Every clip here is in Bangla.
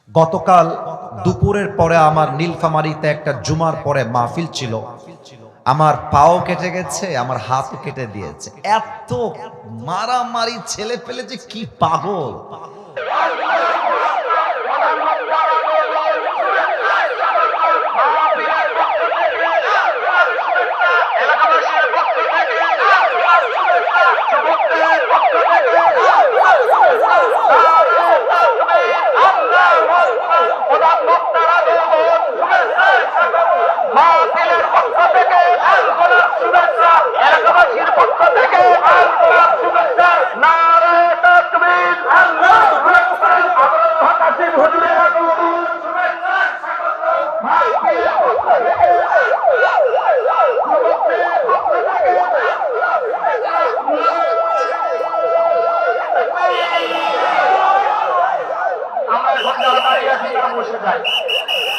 গতকাল দুপুরের পরে আমার নীলফামারীতে একটা জুমার পরে মাহফিল ছিল। আমার পাও কেটে গেছে, আমার হাতও কেটে দিয়েছে। এত মারামারি, ছেলে পেলে যে কি পাগল।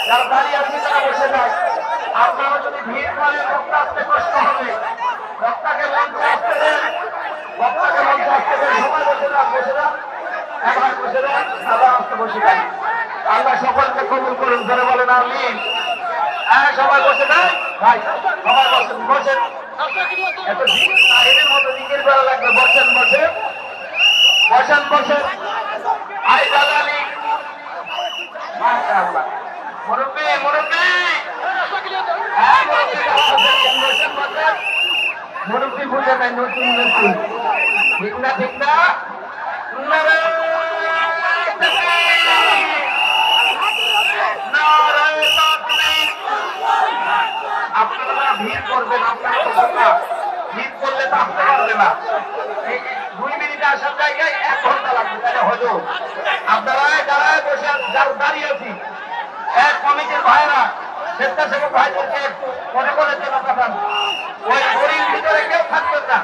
যারা দাঁড়িয়ে আছে তারা বসে যায়। আপনারা যদি ভিড় করেন বক্তা আসতে কষ্ট হবে। বক্তাকে মঞ্চে আসতে দেন, বক্তাকে মঞ্চে আসতে দেন। সবাই বসে যান, বসে যান, এবার বসে যান, আবার আসতে বসে যান। আল্লাহ সকলকে কবুল করুন, ধরে বলেন আমিন। হ্যাঁ, সবাই বসে যান ভাই, সবাই বসেন, বসেন। এত আহিরের মতো দিকের বেলা লাগবে। বসেন, বসেন, বসেন, বসেন। আই দালালি মাশাআল্লাহ। মুরব্বি, মুরব্বি, মুরব্বি বুঝে নাই, নতুন নতুন, ঠিক না? ঠিক না? আপনারা ভিড় করবেন, আপনারা ভিড় করলে তো আসতে পারবে না। 2 মিনিটে আসার জায়গায় 1 ঘন্টা লাগবে, তাহলে হজো। আপনারা যারা বসে দাঁড়িয়ে আছি, এক কমিটির ভাইরা, স্বেচ্ছাসেবক ভাইদেরকে একটু মনে করে চলে পাঠান। ওই গড়ির ভিতরে কেউ থাকবেন না,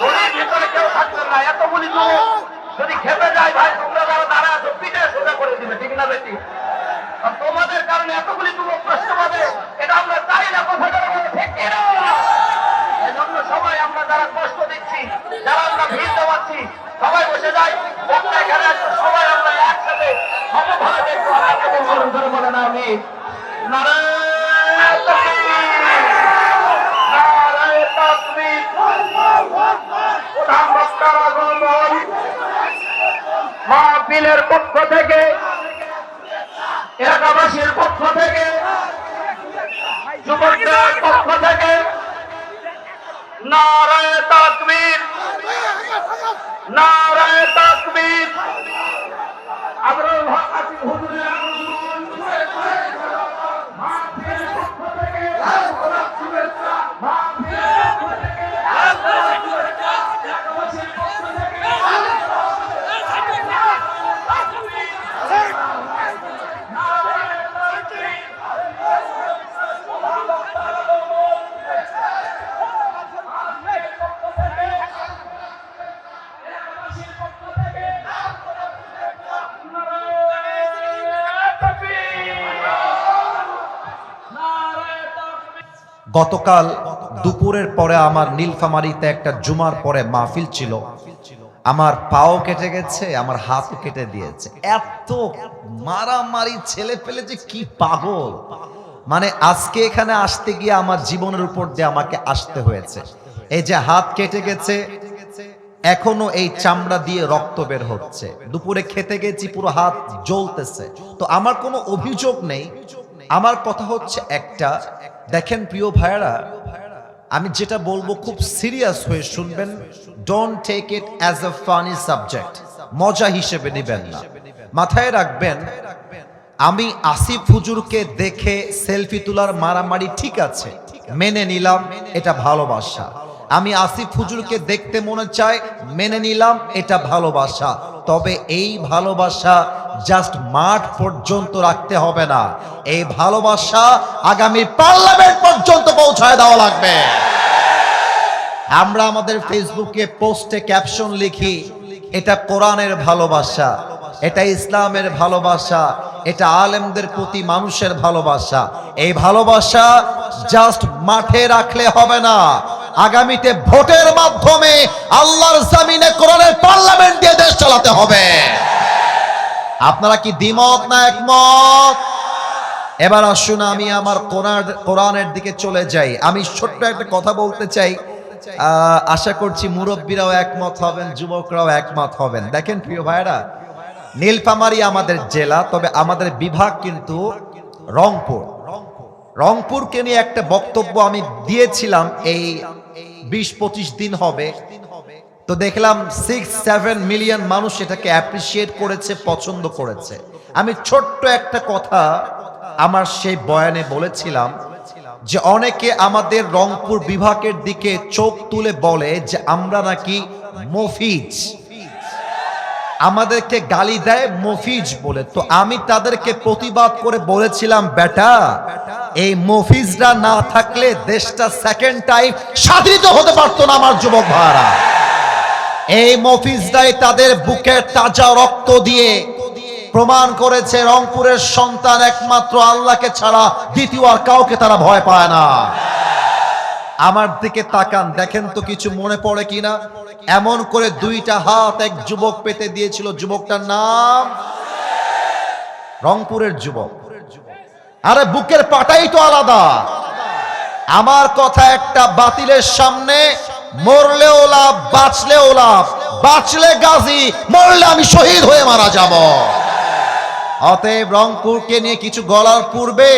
গড়ির ভিতরে কেউ থাকবেন না। এতগুলি লোক যদি খেপে যায় ভাই, তোমরা যারা দাঁড়া আছো পিঠে সোজা করে দিবে, ঠিক না বেটি? তোমাদের কারণে এতগুলি যুবক কষ্ট পাবে, এটা আমরা চাই না। কথা ঠিক কিনা? এজন্য সবাই আমরা যারা কষ্ট দিচ্ছি, যারা আমরা ভিড় দেওয়াচ্ছি, সবাই বসে যাই। বক্তা এখানে আছে, সবাই আমরা একসাথে সমভাবে দেখবো। আল্লাহকে বলুন, ধরে বলেন আমিন। নারায়ে তাকবীর, নারায়ে তাকবীর। প্রধান বক্তার আগমন, মাহফিলের পক্ষ থেকে, এলাকাবাসীর পক্ষ থেকে, যুবকদের পক্ষ থেকে নারায়ে তাকবীর, নারায়ে তাকবীর। আবরুল হক আসিফ হুজুরের আগমন, মাহফিলের পক্ষ থেকে আন্তরিক শুভেচ্ছা, মাহফিলের পক্ষ থেকে আন্তরিক শুভেচ্ছা, এলাকাবাসীর পক্ষ থেকে গতকাল দুপুরের পরে আমার নীলফামারীতে একটা জুমার পরে মাহফিল ছিল। আমার পাও কেটে গেছে, আমার হাতও কেটে দিয়েছে। এত মারামারি, ছেলে পেলে যে কি পাগল। মানে আজকে এখানে আসতে গিয়ে আমার জীবনের উপর দিয়ে আমাকে আসতে হয়েছে। এই যে হাত কেটে গেছে, এখনো এই চামড়া দিয়ে রক্ত বের হচ্ছে। দুপুরে খেতে গেছি, পুরো হাত জ্বলতেছে। তো আমার কোনো অভিযোগ নেই। আমার কথা হচ্ছে একটা, দেখেন প্রিয় ভাইরা, আমি যেটা বলবো খুব সিরিয়াস হয়ে শুনবেন। Don't take it as a funny subject, মজা হিসেবে নেবেন না। মাথায় রাখবেন, আমি আসিফ হুজুরকে দেখে সেলফি তোলার মারামারি ঠিক আছে, মেনে নিলাম, এটা ভালোবাসা। আমি আসিফ হুজুরকে দেখতে মনে চায়, মেনে নিলাম, এটা ভালোবাসা। তবে এই ভালোবাসা জাস্ট মাঠ পর্যন্ত রাখতে হবে না, এই ভালোবাসা আগামী পার্লামেন্ট পর্যন্ত পৌঁছায় দেওয়া লাগবে। আমরা আমাদের ফেসবুকে পোস্টে ক্যাপশন লিখি, এটা কোরআনের ভালোবাসা, এটা ইসলামের ভালোবাসা, এটা আলেমদের প্রতি মানুষের ভালোবাসা। এই ভালোবাসা জাস্ট মাঠে রাখলে হবে না, আগামীতে ভোটের মাধ্যমে আল্লাহর জমিনে কোরআনের পার্লামেন্ট দিয়ে দেশ চালাতে হবে। আপনারা কি দ্বিমত না একমত? এবার আসুন আমি আমার কোরআনের দিকে চলে যাই। আমি ছোট্ট একটা কথা বলতে চাই, আশা করছি মুরব্বীরাও একমত হবেন, যুবকরাও একমত হবেন। দেখেন প্রিয় ভাইরা, নীলফামারী আমাদের জেলা, তবে আমাদের বিভাগ কিন্তু রংপুর। রংপুরকে নিয়ে একটা বক্তব্য আমি দিয়েছিলাম এই 20-25 দিন হবে, তো দেখলাম 6-7 মিলিয়ন মানুষ এটাকে অ্যাপ্রিসিয়েট করেছে, পছন্দ করেছে। আমি ছোট্ট একটা কথা আমার সেই বয়ানে বলেছিলাম যে অনেকে আমাদের রংপুর বিভাগের দিকে চোখ তুলে বলে যে আমরা নাকি মফিজ, আমাদেরকে গালি দেয় মফিজ বলে। তো আমি তাদেরকে প্রতিবাদ করে বলেছিলাম, বেটা এই মফিজরা না থাকলে দেশটা সেকেন্ড টাইম স্বাধীন হতে পারতো না আমার যুবক ভাইরা। এই মফিজরাই তাদের বুকের তাজা রক্ত দিয়ে প্রমাণ করেছে রংপুরের সন্তান একমাত্র আল্লাহকে ছাড়া দ্বিতীয় আর কাউকে তারা ভয় পায় না। আমার দিকে তাকান, দেখেন তো কিছু মনে পড়ে কিনা। এমন করে দুইটা হাত এক যুবক পেতে দিয়েছিল, যুবকটার নাম রংপুরের যুবক। আরে বুকের পাটাই তো আলাদা। আমার কথা একটা, বাতিলের সামনে মরলেও লাভ, বাঁচলেও লাভ। বাঁচলে গাজী, মরলে আমি শহীদ হয়ে মারা যাব। অতএব রংপুরকে নিয়ে কিছু বলার পূর্বে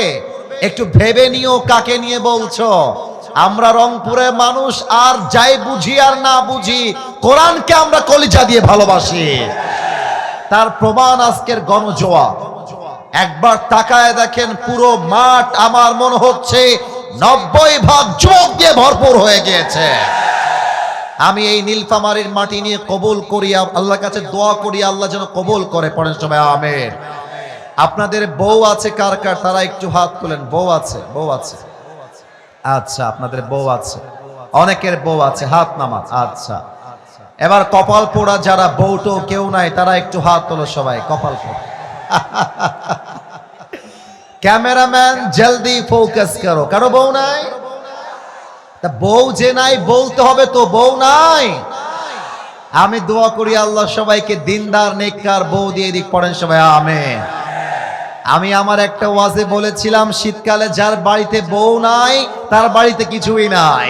একটু ভেবে নিও কাকে নিয়ে বলছো। আমরা রংপুরের মানুষ, আর যাই বুঝি আর না বুঝি, কোরআনকে আমরা কলিজা দিয়ে ভালোবাসি। তার প্রমাণ আজকের গণজোয়ার। একবার তাকায় দেখেন পুরো মাঠ, আমার মনে হচ্ছে 90% যুবক দিয়ে ভরপুর হয়ে গিয়েছে। আমি এই নীলফামারীর মাটি নিয়ে কবুল করি, আল্লাহর কাছে দোয়া করি আল্লাহ যেন কবুল করে। পড়েন সবাই আমিন। আপনাদের বউ আছে কার কার, তারা একটু হাত তোলেন। বউ আছে? বউ আছে, আচ্ছা আপনাদের বউ আছে, অনেকের বউ আছে, হাত নামান। আচ্ছা এবার কপাল পোড়া যারা বউটো কেউ নাই, তারা একটু হাত তোলো সবাই। কপাল পোড়া। ক্যামেরাম্যান জলদি ফোকাস করো, কারো বউ নাই? তা বউ যে নাই বলতে হবে তো, বউ নাই। আমি দোয়া করি আল্লাহ সবাইকে দিনদার নেককার বউ দিয়ে দিক। পড়েন সবাই আমিন। আমি আমার একটা ওয়াজে বলেছিলাম, শীতকালে যার বাড়িতে বউ নাই তার বাড়িতে কিছুই নাই।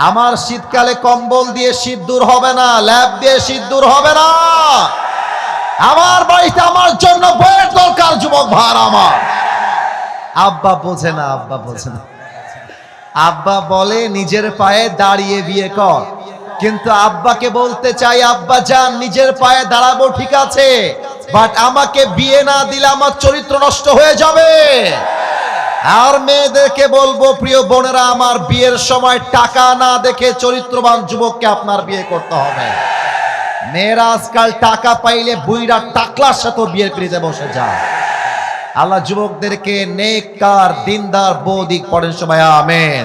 আমার শীতকালে কম্বল দিয়ে শীত দূর হবে না, ল্যাপ দিয়ে শীত দূর হবে না। আমার বাড়িতে আমার জন্য বউয়ের দরকার যুবক ভাই আমার। আব্বা বোঝে না, আব্বা বোঝে না। আব্বা বলে নিজের পায়ে দাঁড়িয়ে বিয়ে কর, কিন্তু আব্বাকে বলতে চাই, আব্বা যান নিজের পায়ে দাঁড়াবো ঠিক আছে, বাট আমাকে বিয়ে না দিলে আমার চরিত্র নষ্ট হয়ে যাবে। আর মেয়েদেরকে বলবো, প্রিয় বোনেরা আমার, বিয়ের সময় টাকা না দেখে চরিত্রবান যুবককে আপনার বিয়ে করতে হবে। মেয়েরা আজকাল টাকা পাইলে বুইরা টাকলার সাথে বিয়ের পিড়িতে বসে যায়। আল্লাহ যুবকদেরকে নেককার দিনদার বউ দিক। পড়েন সবাই আমিন।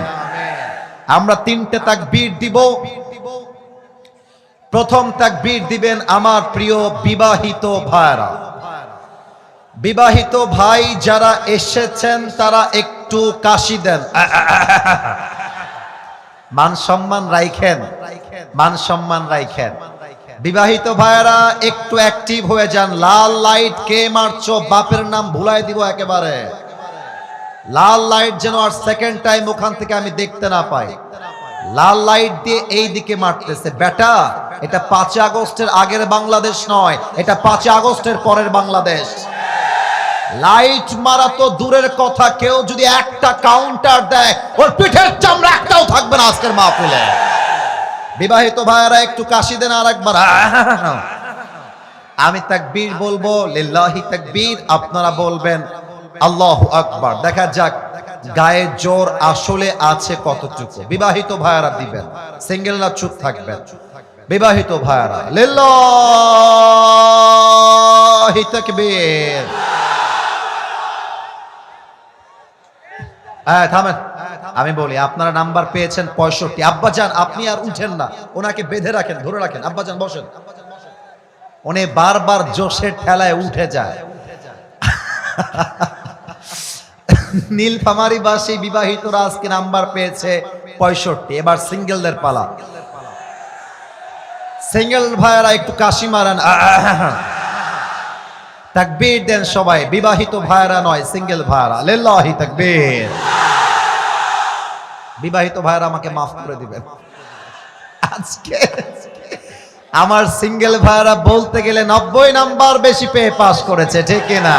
আমরা 3টে তাকবীর দিব। প্রথম তাকবীর দিবেন আমার প্রিয় বিবাহিত ভাইরা। বিবাহিত ভাই যারা এসেছেন তারা একটু কাশি দেন। মান সম্মান রাখেন, মান সম্মান রাখেন। বিবাহিত ভাইরা একটু অ্যাক্টিভ হয়ে যান। লাল লাইট কে মারছো, বাপের নাম ভুলাই দিব একেবারে। লাল লাইট যেন আর সেকেন্ড টাইম ওখান থেকে আমি দেখতে না পাই। লাল লাইট দিয়ে এই দিকে মারতেছে। বেটা এটা 5 আগস্টের আগের বাংলাদেশ নয়, এটা 5 আগস্টের পরের বাংলাদেশ। লাইট মারা তো দূরের কথা, কেউ যদি একটা কাউন্টার দেয় ওর পিঠের চামড়া একটাও থাকবে না আজকের মাহফিলে। বিবাহিত ভাইয়েরা একটু কাশি দেন আর একবার। আমি তাকবীর বলবো, লিল্লাহি তাকবীর, আপনারা বলবেন আল্লাহু আকবার। দেখা যাক গায়ে জোর আসলে আছে কতটুকু। বিবাহিত ভাইয়েরা দিবেন, সিঙ্গেলরা চুপ থাকবেন। বিবাহিত ভাইয়েরা লিল্লাহি তাকবীর। থামেন, আমি বলি আপনারা নাম্বার পেয়েছেন 65। আব্বাজান আপনি আর উঠেন না, ওনাকে বেঁধে রাখেন, ধরে রাখেন। আব্বাজান বসেন। উনি বারবার জোশের ঠেলায় উঠে যায়। নীলফামারী বাসী বিবাহিতরা আজকে নাম্বার পেয়েছে 65। এবার সিঙ্গেলদের পালা। সিঙ্গেল ভাইয়েরা একটু কাশি মারেন। তাকবীর দেন সবাই, বিবাহিত ভাইরা নয়, সিঙ্গেল ভাইরা। লিল্লাহি তাকবীর। বিবাহিত ভাইরা আমাকে মাফ করে দিবেন। আজকে আমার সিঙ্গেল ভাইরা বলতে গেলে 90 নাম্বার বেশি পেয়ে পাস করেছে, ঠিক না?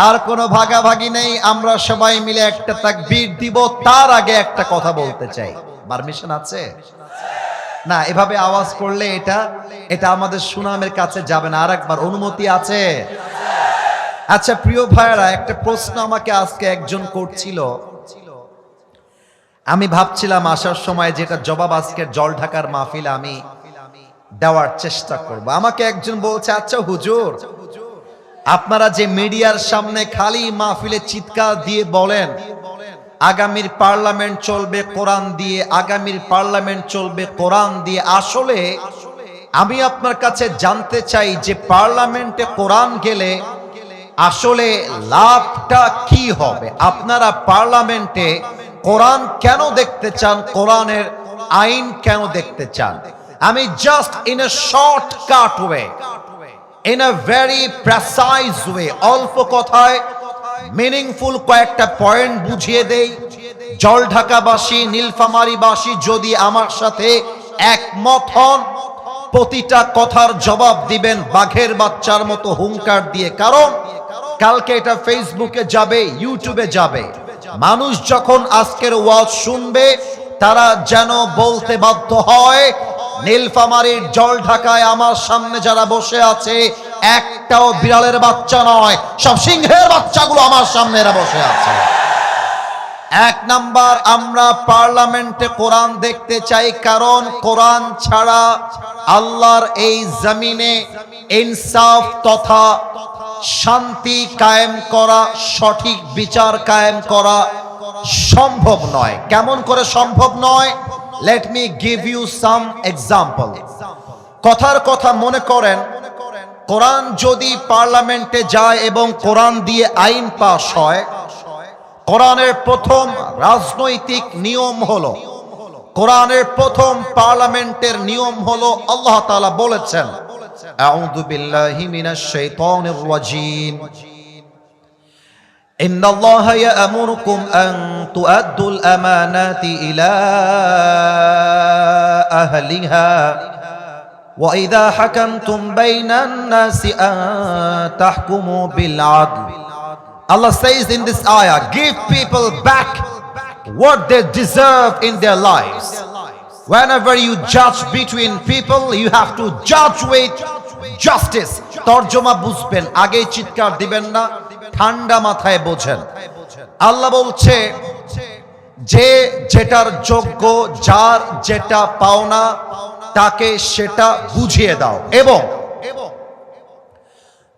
আর কোনো ভাগাভাগি নেই, আমরা সবাই মিলে একটা তাকবীর দিব। তার আগে একটা কথা বলতে চাই, পারমিশন আছে? না, এভাবে আওয়াজ করলে এটা আমাদের সুনামের কাছে যাবে না। আরেকবার অনুমতি আছে? আচ্ছা প্রিয় ভাইরা, একটা প্রশ্ন আমাকে আজকে একজন করছিল, আমি ভাবছিলাম আসার সময় যেটা জবাব আজকের জল ঢাকার মাহফিলে আমি দেওয়ার চেষ্টা করব। আমাকে একজন বলছে, আচ্ছা হুজুর, আপনারা যে মিডিয়ার সামনে খালি মাহফিলে চিৎকার দিয়ে বলেন আগামীর পার্লামেন্ট চলবে কোরআন দিয়ে, আগামীর পার্লামেন্ট চলবে কোরআন দিয়ে, আসলে আমি আপনার কাছে জানতে চাই যে পার্লামেন্টে কোরআন গেলে আসলে লাভটা কি হবে? আপনারা পার্লামেন্টে কোরআন কেন দেখতে চান? কোরআনের আইন কেন দেখতে চান? আমি just in a shortcut way, in a very precise way, অল্প কথায় মিনিংফুল কয়েকটা পয়েন্ট বুঝিয়ে দেই। জল ঢাকাবাসী, নীলফামারীবাসী যদি আমার সাথে একমত হন, প্রতিটা কথার জবাব দিবেন বাঘের বাচ্চার মতো হুঙ্কার দিয়ে। কারণ কালকে এটা ফেসবুকে যাবে, ইউটিউবে যাবে। মানুষ যখন আজকের ওয়াজ শুনবে তারা যেন বলতে বাধ্য হয়, নীলফামারীর জল ঢাকায় আমার সামনে যারা বসে আছে একটাও বিড়ালের বাচ্চা নয়, সব সিংহের বাচ্চাগুলো আমার সামনে এরা বসে আছে। এক নাম্বার, আমরা পার্লামেন্টে কোরআন দেখতে চাই, কারণ কোরআন ছাড়া আল্লাহর এই জমিনে ইনসাফ তথা শান্তি কায়েম করা, সঠিক বিচার কায়েম করা সম্ভব নয়। কেমন করে সম্ভব নয়? Let me give you some example. কথার কথা মনে করেন, কোরআন যদি পার্লামেন্টে যায় এবং কোরআন দিয়ে আইন পাস হয়, কোরআনের প্রথম রাজনৈতিক নিয়ম হলো, কোরআনের প্রথম পার্লামেন্টের নিয়ম হলো, আল্লাহ তাআলা বলেছেন, আউযু বিল্লাহি মিনাশ শাইতানির রাজীম, ইন্নাল্লাহা ইয়া'মুরুকুম আন তু'আদ্দুল আমানাতি ইলা আহলিহা ওয়া ইযা হাকামতুম বাইনান নাসি আন তাহকুমু বিল আদল। Allah says in this ayah, give people back what they deserve in their lives. Whenever you judge between people, you have to judge with justice. তরজমা বুঝবেন, আগে চিৎকার দিবেন না, ঠান্ডা মাথায় বোঝেন। আল্লাহ বলছে যে যেটার যোগ্য, যার যেটা পাওনা তাকে সেটা বুঝিয়ে দাও, এবং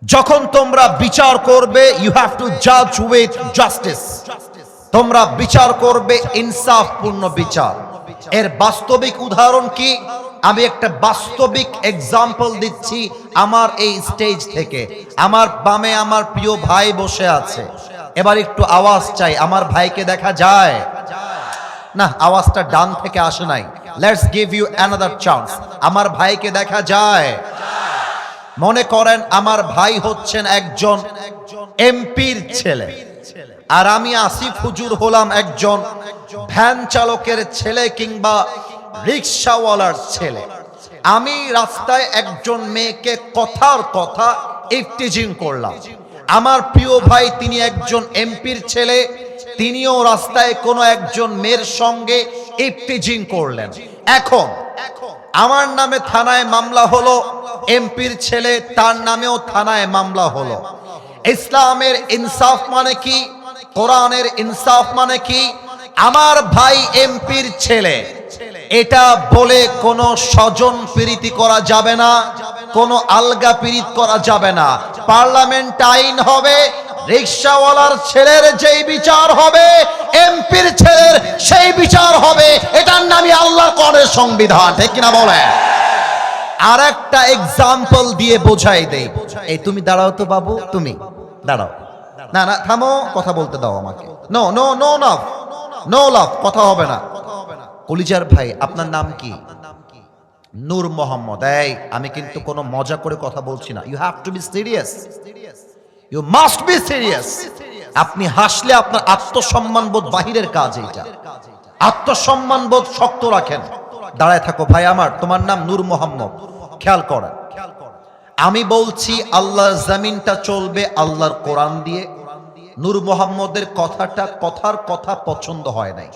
যখন তোমরা বিচার করবে ইউ হ্যাভ টু জাজ উইথ জাস্টিস। তোমরা বিচার করবে ইনসাফপূর্ণ বিচার। এর বাস্তবিক উদাহরণ কি? আমি একটা বাস্তবিক এক্সাম্পল দিচ্ছি আমার এই স্টেজ থেকে। আমার বামে আমার প্রিয় ভাই বসে আছে, এবার একটু আওয়াজ চাই। আমার ভাইকে দেখা যায় না? আওয়াজটা ডান থেকে আসে নাই। Let's give you another chance. আমার ভাইকে দেখা যায়? মনে করেন আমার ভাই হচ্ছেন একজন এমপির ছেলে, আর আমি আসিফ হুজুর হলাম একজন ভ্যান চালকের ছেলে কিংবা রিকশাওয়ালার ছেলে। আমি রাস্তায় একজন মেয়েকে কথার কথা ইফটিজিং করলাম। আমার প্রিয় ভাই তিনি একজন এমপির ছেলে, তিনিও রাস্তায় কোনো একজন মেয়ের সঙ্গে ইফটিজিং করলেন। এখন আমার নামে থানায় মামলা হলো, এমপির ছেলে তার নামেও থানায় মামলা হলো। ইসলামের ইনসাফ মানে কি? কোরআনের ইনসাফ মানে কি? আমার ভাই এমপির ছেলে, এটা বলে কোনো স্বজন প্রীতি করা যাবে না, কোনো আলগা প্রীতি করা যাবে না। পার্লামেন্ট আইন হবে, রিকশাওয়ালার ছেলের যেই বিচার হবে এমপির ছেলের সেই বিচার হবে। এটার নামই আল্লাহর কোরআনের সংবিধান, ঠিক কিনা বলে? আর একটা এক্সাম্পল দিয়ে বোঝাই দেই। এই তুমি দাঁড়াও তো বাবু, তুমি দাঁড়াও। না না থামো, কথা বলতে দাও আমাকে। নো নো নো লাভ, নো লাভ, কথা হবে না। কলিজার ভাই আপনার নাম কি? নূর মোহাম্মদ। এই আমি কিন্তু কোনো মজা করে কথা বলছি না, you have to be serious, you must be serious. আপনি হাসলে আপনার আত্মসম্মান বোধ বাহিরের কাজ, এইটা আত্মসম্মান বোধ শক্ত রাখেন, দাঁড়ায় থাকো ভাই আমার, তোমার নাম নূর মোহাম্মদ। খেয়াল করেন, আমি বলছি আল্লাহর জমিনটা চলবে আল্লাহর কোরআন দিয়ে। নূর মোহাম্মদের কথার কথা পছন্দ হয় নাই।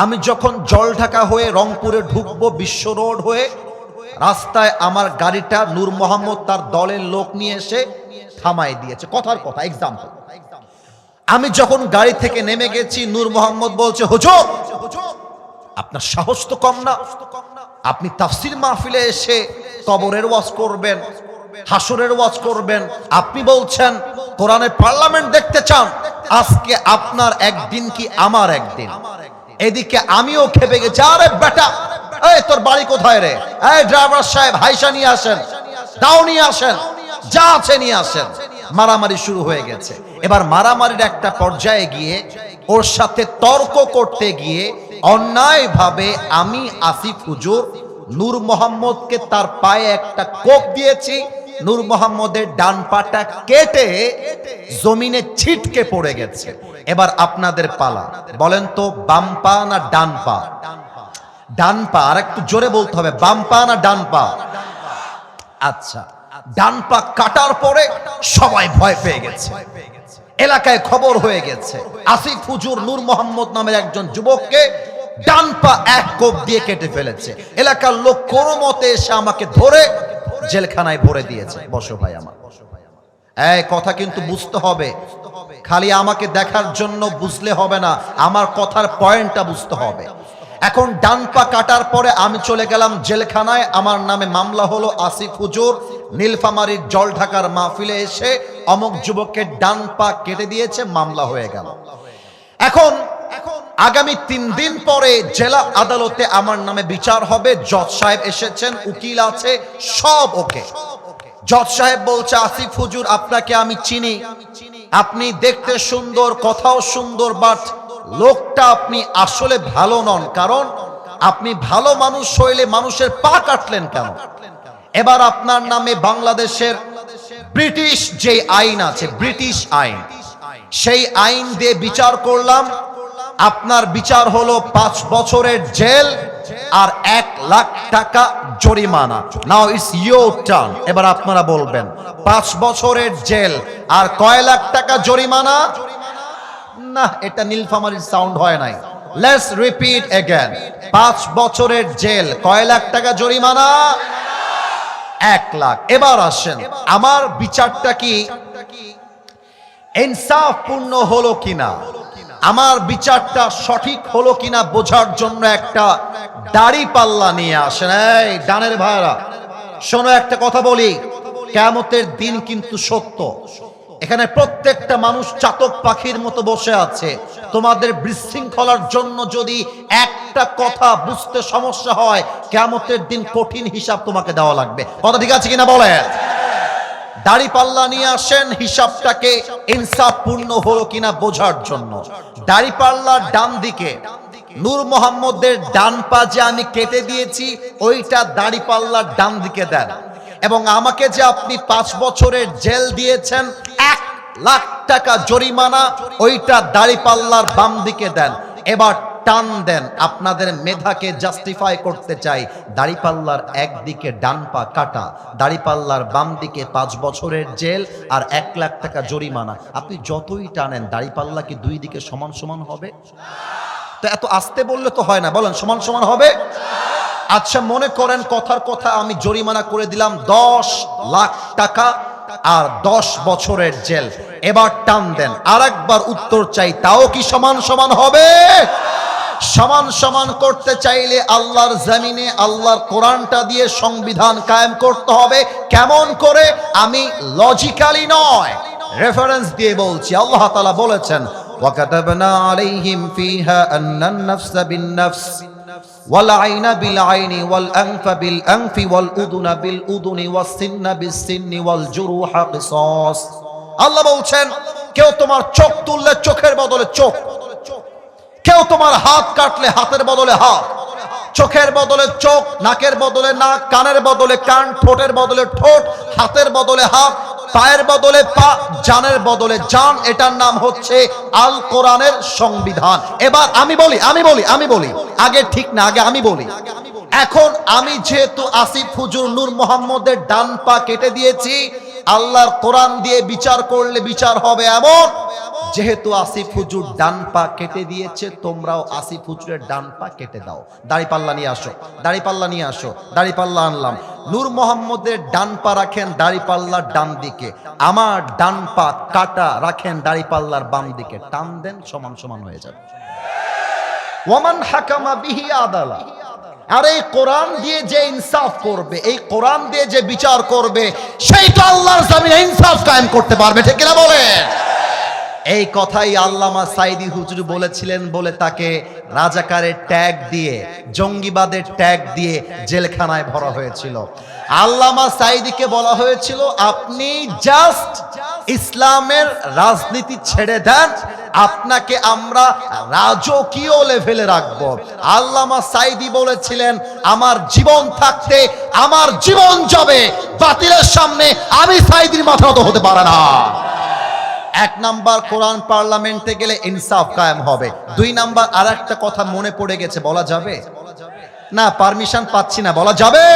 আমি যখন জলঢাকা হয়ে রংপুরে ঢুকবো বিশ্ব রোড হয়ে, রাস্তায় আমার গাড়িটা নূর মোহাম্মদ তার দলের লোক নিয়ে এসে থামাই দিয়েছে, কথার কথা এক্সাম্পল। আমি যখন গাড়ি থেকে নেমে গেছি, নূর মোহাম্মদ বলছে, হুজুর আপনার সাহস তো কম না, আপনি তাফসীর মাহফিলে এসে কবরের ওয়াজ করবেন, হাসরের ওয়াজ করবেন, আপনি বলছেন কোরআনের পার্লামেন্ট দেখতে চান। আজকে আপনার একদিন কি আমার একদিন। এদিকে আমিও খেপে গেছি, আরে বেটা এই তোর বাড়ি কোথায় রে, এই ড্রাইভার সাহেব হাইসা নিয়ে আসেন, দাও নিয়ে আসেন, যা আছে নিয়ে আসেন। মারামারি শুরু হয়ে গেছে। এবার মারামারির একটা পর্যায়ে গিয়ে ওর সাথে তর্ক করতে গিয়ে অন্যায়ভাবে আমি আসিফ হুজুর নূর মোহাম্মদকে তার পায়ে একটা কোপ দিয়েছি। নূর মোহাম্মদের ডান পাটা কেটে জমিনে ছিটকে পড়ে গেছে। এবার আপনাদের পালা, বলেন তো বাম পা না ডান পা? ডান পা। আর একটু জোরে বলতে হবে, বাম পা না ডান পা? আচ্ছা, ডান পা কাটার পরে সবাই ভয় পেয়ে গেছে, এলাকায় খবর হয়ে গেছে আসিফ হুজুর নূর মোহাম্মদ নামের একজন যুবককে ডান পা এক কোপ দিয়ে কেটে ফেলেছে। এলাকার লোক কোনো মতে এসে আমাকে ধরে জেলখানায় ভরে দিয়েছে। বসো ভাই আমার, এই কথা কিন্তু বুঝতে হবে, খালি আমাকে দেখার জন্য বুঝলে হবে না, আমার কথার পয়েন্টটা বুঝতে হবে। এখন ডান পা কাটার পরে আমি চলে গেলাম জেলখানায়, আমার নামে মামলা হলো। আসিফ হুজুর নীলফামারীর জলঢাকার মাহফিলে এসে অমুক যুবকের ডান পা কেটে দিয়েছে, মামলা হয়ে গেল। এখন আগামী 3 দিন পরে জেলা আদালতে আমার নামে বিচার হবে। জজ সাহেব এসেছেন, উকিল আছে, সব ওকে। জজ সাহেব বলছে, আসিফ হুজুর আপনাকে আমি চিনি, আপনি দেখতে সুন্দর, কথাও সুন্দর, বাট লোকটা আপনি আসলে ভালো নন, কারণ আপনি ভালো মানুষ হইলে মানুষের পা কাটলেন কেন? এবার আপনার নামে বাংলাদেশের ব্রিটিশ যে আইন আছে, ব্রিটিশ আইন, সেই আইন দিয়ে বিচার করলাম। আপনার বিচার হলো 5 বছরের জেল আর 1 লাখ টাকা জরিমানা। নাও ইটস ইয়োর টার্ন, এবার আপনারা বলবেন 5 বছরের জেল আর কয় লাখ টাকা জরিমানা? না, এটা নীলফামারীর সাউন্ড হয় নাই। লেটস রিপিট अगेन, 5 বছরের জেল, কয় লাখ টাকা জরিমানা? 1 লাখ। এবার আসেন, আমার বিচারটা কি ইনসাফপূর্ণ হলো কিনা, আমার বিচারটা সঠিক হলো কিনা বোঝার জন্য একটা দাড়ি পাল্লা নিয়ে আসেন। এই ডানের ভাইরা শোনো, একটা কথা বলি, কিয়ামতের দিন কিন্তু সত্য। এখানে প্রত্যেকটা মানুষ চাতক পাখির মতো বসে আছে। তোমাদের বিশৃঙ্খলার জন্য যদি একটা কথা বুঝতে সমস্যা হয়, কিয়ামতের দিন কঠিন হিসাব তোমাকে দেওয়া লাগবে। কথা ঠিক আছে কিনা বলেন? দাড়ি পাল্লা নিয়ে আসেন, হিসাবটাকে ইনসাফপূর্ণ হলো কিনা বোঝার জন্য। দাড়ি পাল্লার ডান দিকে নূর মোহাম্মদের ডান পা যে আমি কেটে দিয়েছি, ওইটা দাড়ি পাল্লার ডান দিকে দেন, এবং আমাকে যে আপনি 5 বছরের জেল দিয়েছেন, 1 লাখ টাকা জরিমানা, ওইটা দাড়ি পাল্লার বাম দিকে দেন। এবার টান দেন, আপনাদের মেধাকে জাস্টিফাই করতে চাই। দাড়িপাল্লার একদিকে ডান পা কাটা, দাড়িপাল্লার বাম দিকে 5 বছরের জেল আর 1 লাখ টাকা জরিমানা। আপনি যতই টানেন, দাড়িপাল্লা কি 2 দিকে সমান সমান হবে? তো এত আস্তে বললে তো হয় না, বলেন সমান সমান হবে? আচ্ছা, মনে করেন কথার কথা আমি জরিমানা করে দিলাম 10 লাখ টাকা আর 10 বছরের জেল। এবার টান দেন, আরেকবার উত্তর চাই, তাও কি সমান সমান হবে? সমান সমান করতে চাইলে আল্লাহর জমিনে আল্লাহর কোরআনটা দিয়ে সংবিধান কায়েম করতে হবে। কেমন করে? আমি লজিক্যালি নয়, রেফারেন্স দিয়ে বলছি। আল্লাহ তাআলা বলেছেন, ওয়াকাতাবনা আলাইহিম ফিহা আন্নান নাফসা বিন নাফস ওয়াল আইনা বিল আইনি ওয়াল আনফা বিল আনফি ওয়াল উযুনা বিল উযুনি ওয়াস সিন্না বিস সিন্নি ওয়াল জুরুহা কিসাস। আল্লাহ বলছেন, কেউ তোমার চোখ তুললে চোখের বদলে চোখ, কেউ তোমার হাত কাটলে হাতের বদলে হাত, চোখের বদলে চোখ, নাকের বদলে নাক, কানের বদলে কান, ঠোঁটের বদলে ঠোঁট, হাতের বদলে হাত, পায়ের বদলে পা, জানের বদলে জান। এটার নাম হচ্ছে আল কোরআনের সংবিধান। এবার আমি বলি আগে ঠিক না, আগে আমি বলি। এখন আমি যেহেতু আসিফ হুজুর নূর মোহাম্মদের ডান পা কেটে দিয়েছি, আল্লাহর কোরআন দিয়ে বিচার করলে বিচার হবে এমন, যেহেতু আসিফ হুজুর ডান পা কেটে দিয়েছে, তোমরাও আসিফ হুজুরের ডান পা কেটে দাও। দাড়িপাল্লা নিয়ে আসো, দাড়িপাল্লা নিয়ে আসো। দাড়িপাল্লা আনলাম। নূর মোহাম্মদের ডান পা রাখেন দাড়িপাল্লার ডান দিকে, আমার ডান পা কাটা রাখেন দাড়িপাল্লার বাম দিকে, টান দেন, সমান সমান হয়ে যাবে। ওয়ামান হাকামা বিহি আদালা। আর এই কোরআন দিয়ে যে ইনসাফ করবে, এই কোরআন দিয়ে যে বিচার করবে, সেই তো আল্লাহর জমিনে ইনসাফ কায়েম করতে পারবে, ঠিক কিনা বলে? এই কথাই আল্লামা সাইদি হুজুর বলেছিলেন বলে তাকে রাজাকারের ট্যাগ দিয়ে, জঙ্গিবাদের ট্যাগ দিয়ে জেলখানায় ভরা হয়েছিল। আল্লামা সাইদিকে বলা হয়েছিল, আপনি জাস্ট ইসলামের রাজনীতি ছেড়ে দেন, আপনাকে আমরা রাজকীয় লেভেলে রাখবো। আল্লামা সাইদি বলেছিলেন, আমার জীবন থাকতে আমার জীবন যাবে, বাতিলের সামনে আমি সাইদির মাথা নত হতে পারে না। এক নাম্বার, কোরআন পার্লামেন্টে গেলে ইনসাফ কায়েম হবে। দুই নাম্বার, আর একটা কথা মনে পড়ে গেছে, বলা যাবে না? পারমিশন পাচ্ছি না, বলা যাবে?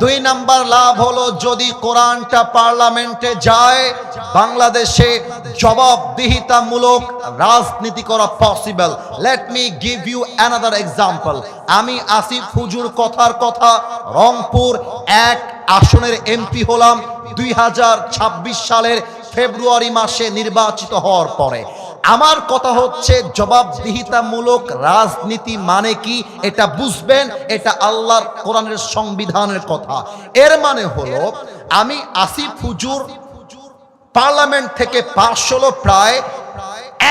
দুই নাম্বার লাভ হলো, যদি কোরআনটা পার্লামেন্টে যায়, বাংলাদেশে জবাবদিহিতামূলক রাজনীতি করা possible. Let me give you another example. আমি আসিফ হুজুর কথার কথা রংপুর 1 আসনের এমপি হলাম 2026 সালের ফেব্রুয়ারি মাসে নির্বাচিত হওয়ার পরে। আমার কথা হচ্ছে, জবাবদিহিতামূলক রাজনীতি মানে কি এটা বুঝবেন, এটা আল্লাহর কোরআনের সংবিধানের কথা। এর মানে হলো, আমি আসিফ হুজুর পার্লামেন্ট থেকে পাশ হলো প্রায়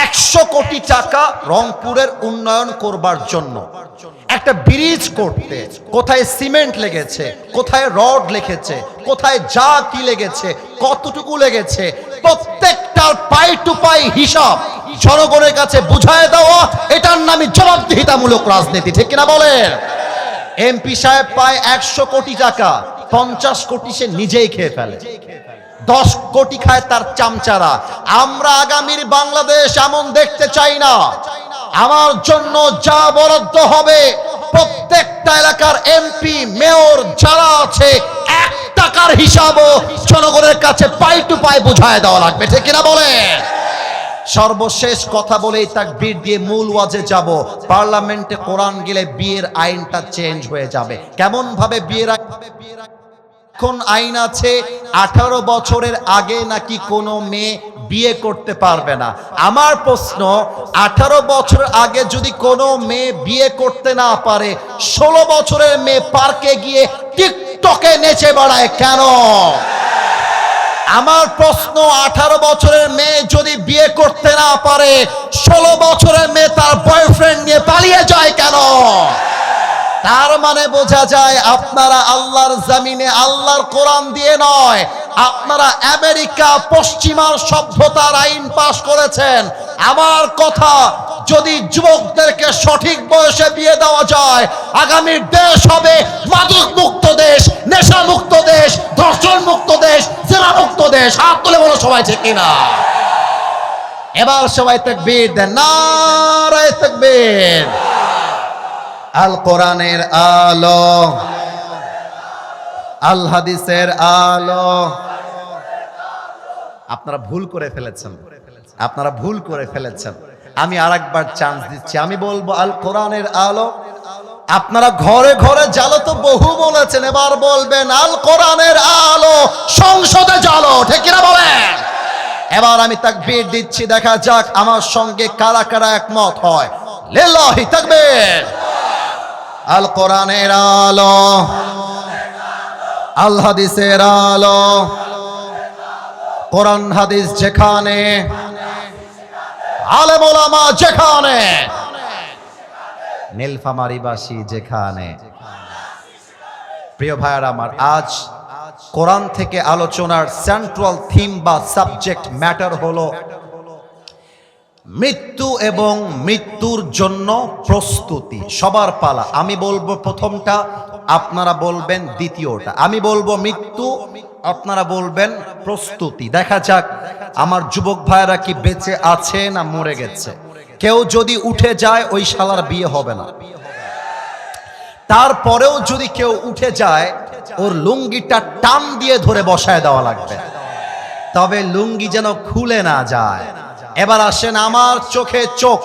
100 কোটি টাকা রংপুরের উন্নয়ন করবার জন্য। একটা ব্রিজ করতে কোথায় সিমেন্ট লেগেছে, কোথায় রড লেগেছে, কোথায় যা কি লেগেছে, কতটুকু লেগেছে, প্রত্যেকটার পাই টু পাই হিসাব জনগণের কাছে বুঝায় দেওয়া, এটার নামই জবাবদিহিতামূলক রাজনীতি, ঠিক কিনা বলেন? এমপি সাহেব পায় 100 কোটি টাকা, 50 কোটি সে নিজেই খেয়ে ফেলে, 10 কোটি খায় তার চামচারা। আমরা আগামীর বাংলাদেশ এমন দেখতে চাই না। আমার জন্য যা বরাদ্দ হবে, প্রত্যেকটা এলাকার এমপি মেয়র যারা আছে, 1 টাকার হিসাবও জনগণের কাছে পাই টু পাই বুঝায় দেওয়া লাগবে, ঠিক কিনা বলে? সর্বশেষ কথা বলেই তাকবীর দিয়ে মূল ওয়াজে যাব। পার্লামেন্টে কোরআন গেলে বিয়ের আইনটা চেঞ্জ হয়ে যাবে। কেমন ভাবে বিয়ের এখন আইন আছে, 18 বছরের আগে নাকি কোনো মেয়ে বিয়ে করতে পারবে না। আমার প্রশ্ন, 18 বছর আগে যদি কোনো মেয়ে বিয়ে করতে না পারে, 16 বছরের মেয়ে পার্কে গিয়ে টিকটকে নেচে বেড়ায় কেন? আমার প্রশ্ন, 18 বছরের মেয়ে যদি বিয়ে করতে না পারে, 16 বছরের মেয়ে তার বয়ফ্রেন্ড নিয়ে পালিয়ে যায় কেন? তার মানে বোঝা যায়, আপনারা আল্লাহর জমিনে আল্লাহর কোরআন দিয়ে নয়, আপনারা আমেরিকা পশ্চিমার সভ্যতার আইন পাশ করেছেন। আমার কথা, যদি যুবকদেরকে সঠিক বয়সে বিয়ে দেওয়া যায়, আগামীর দেশ হবে মাদক মুক্ত দেশ, নেশা মুক্ত দেশ, ধর্ষণ মুক্ত দেশ, জেনা মুক্ত দেশ। হাত তুলে বলো সবাই, ঠিক কিনা? এবার সবাই তাকবীর দেন, নারায়ে তাকবীর। আল কোরআনের আলো, আল হাদিসের আলো। আপনারা ভুল করে ফেলেছেন, আপনারা ভুল করে ফেলেছেন। আমি আরেকবার চান্স দিচ্ছি, আমি বলবো আল কোরআনের আলো। আপনারা ঘরে ঘরে জ্বালো তো বহু বলেছেন, এবার বলবেন আল কোরআনের আলো সংসদে জ্বালো, ঠিক কিনা বলেন? এবার আমি তাকবীর দিচ্ছি, দেখা যাক আমার সঙ্গে কারা কারা একমত হয়। লিল্লাহি তাকবীর। আল কোরআনের আলো, আল হাদিসের আলো। কোরআন হাদিস যেখানে, আলেম ওলামা যেখানে, নীলফামারীবাসী যেখানে। প্রিয় ভাইয়ারা আমার, আজ কোরআন থেকে আলোচনার সেন্ট্রাল থিম বা সাবজেক্ট ম্যাটার হলো মৃত্যু এবং মৃত্যুর জন্য প্রস্তুতি। সবার পালা। আমি বলবো প্রথমটা, আপনারা বলবেন দ্বিতীয়টা। আমি বলবো মৃত্যু, আপনারা বলবেন প্রস্তুতি। দেখা যাক আমার যুবক ভাইরা কি বেঁচে আছে না মরে গেছে। কেউ যদি উঠে যায় ওই শালার বিয়ে হবে না। তারপরেও যদি কেউ উঠে যায় ওর লুঙ্গিটা টান দিয়ে ধরে বসায় দেওয়া লাগবে, তবে লুঙ্গি যেন খুলে না যায়। এবার আসেন আমার চোখে চোখ।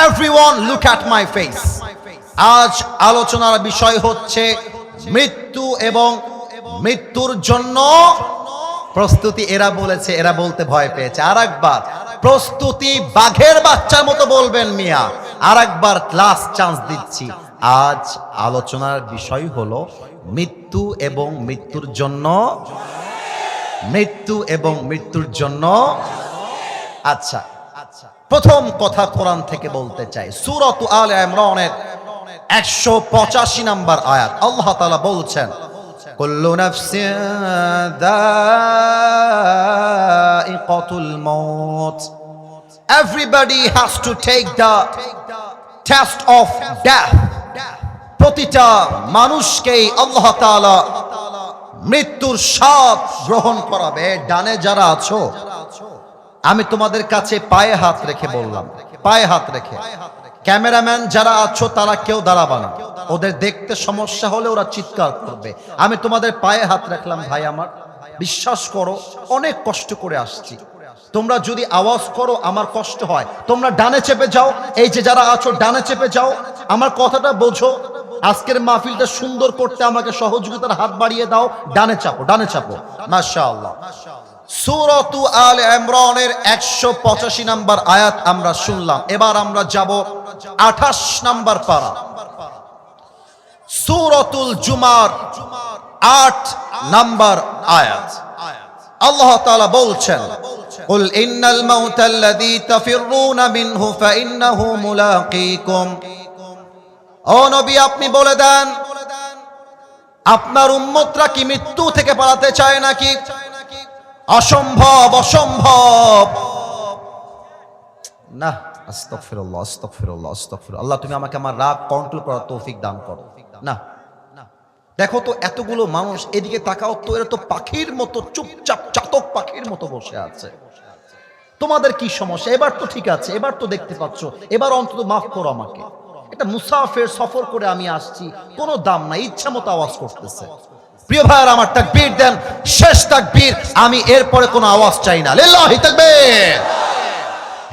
Everyone look at my face. আজ আলোচনার বিষয় হচ্ছে মৃত্যু এবং মৃত্যুর জন্য প্রস্তুতি। এরা বলেছে, এরা বলতে ভয় পেয়েছে। আরেকবার প্রস্তুতি, বাঘের বাচ্চার মতো বলবেন মিয়া। আরেকবার লাস্ট চান্স দিচ্ছি। আজ আলোচনার বিষয় হলো মৃত্যু এবং মৃত্যুর জন্য। মৃত্যু এবং মৃত্যুর জন্য। আচ্ছা, প্রথম কথা কোরআন থেকে বলতে চাই। সূরাত আলে ইমরানের 185 নম্বর আয়াত। আল্লাহ তাআলা বলছেন, কুল্লু নাফসিন যায়িকাতুল মাউত। Everybody has to take the test of death. প্রতিটা মানুষকেই আল্লাহ তাআলা মৃত্যুর স্বাদ গ্রহণ করাবে। ডানে যারা আছো, আমি তোমাদের কাছে পায়ে হাত রেখে বললাম, পায়ে হাত রেখে। ক্যামেরাম্যান যারা আছো তারা কেউ দাঁড়াবে না, ওদের দেখতে সমস্যা হলে ওরা চিৎকার করবে। আমি তোমাদের পায়ে হাত রাখলাম ভাই আমার, বিশ্বাস করো অনেক কষ্ট করে আসছি। তোমরা যদি আওয়াজ করো আমার কষ্ট হয়। তোমরা ডানে চেপে যাও, এই যে যারা আছো ডানে চেপে যাও, আমার কথাটা বোঝো। আজকের মাহফিলটা সুন্দর করতে আমাকে সহযোগিতার হাত বাড়িয়ে দাও। ডানে চাপো, ডানে চাপো। মাশাআল্লাহ। সূরাত আলে ইমরানের 185 নম্বর আয়াত আমরা শুনলাম। এবার আমরা যাব 28 নম্বর পারা, সূরাতুল জুমার 8 নম্বর আয়াত। আল্লাহ তাআলা বলছেন, কুল ইন্নাল মাউতাল্লাযী তাফিররুনা মিনহু ফাইন্নাহু মুলাকীকুম। ও নবী, আপনি বলে দেন আপনার উম্মতরা কি মৃত্যু থেকে পালাতে চায় নাকি? অসম্ভব, অসম্ভব। না, আস্তাগফিরুল্লাহ, আস্তাগফিরুল্লাহ, আস্তাগফিরুল্লাহ। আল্লাহ তুমি আমাকে আমার রাগ কন্ট্রোল করার তৌফিক দান করো। না, দেখো তো এতগুলো মানুষ, এদিকে তাকাও তো, এরা তো পাখির মতো চুপচাপ চাতক পাখির মতো বসে আছে। তোমাদের কি সমস্যা? এবার তো ঠিক আছে, এবার তো দেখতে পাচ্ছ, এবার অন্তত মাফ করো আমাকে। এটা মুসাফির, সফর করে আমি আসছি, কোনো দাম নাই, ইচ্ছা মতো আওয়াজ করতেছে। প্রিয় ভাইয়ের আমার, তাকবীর দেন, শেষ তাকবীর। আমি এরপরে কোনো আওয়াজ চাই না। লিল্লাহি তাকবীর।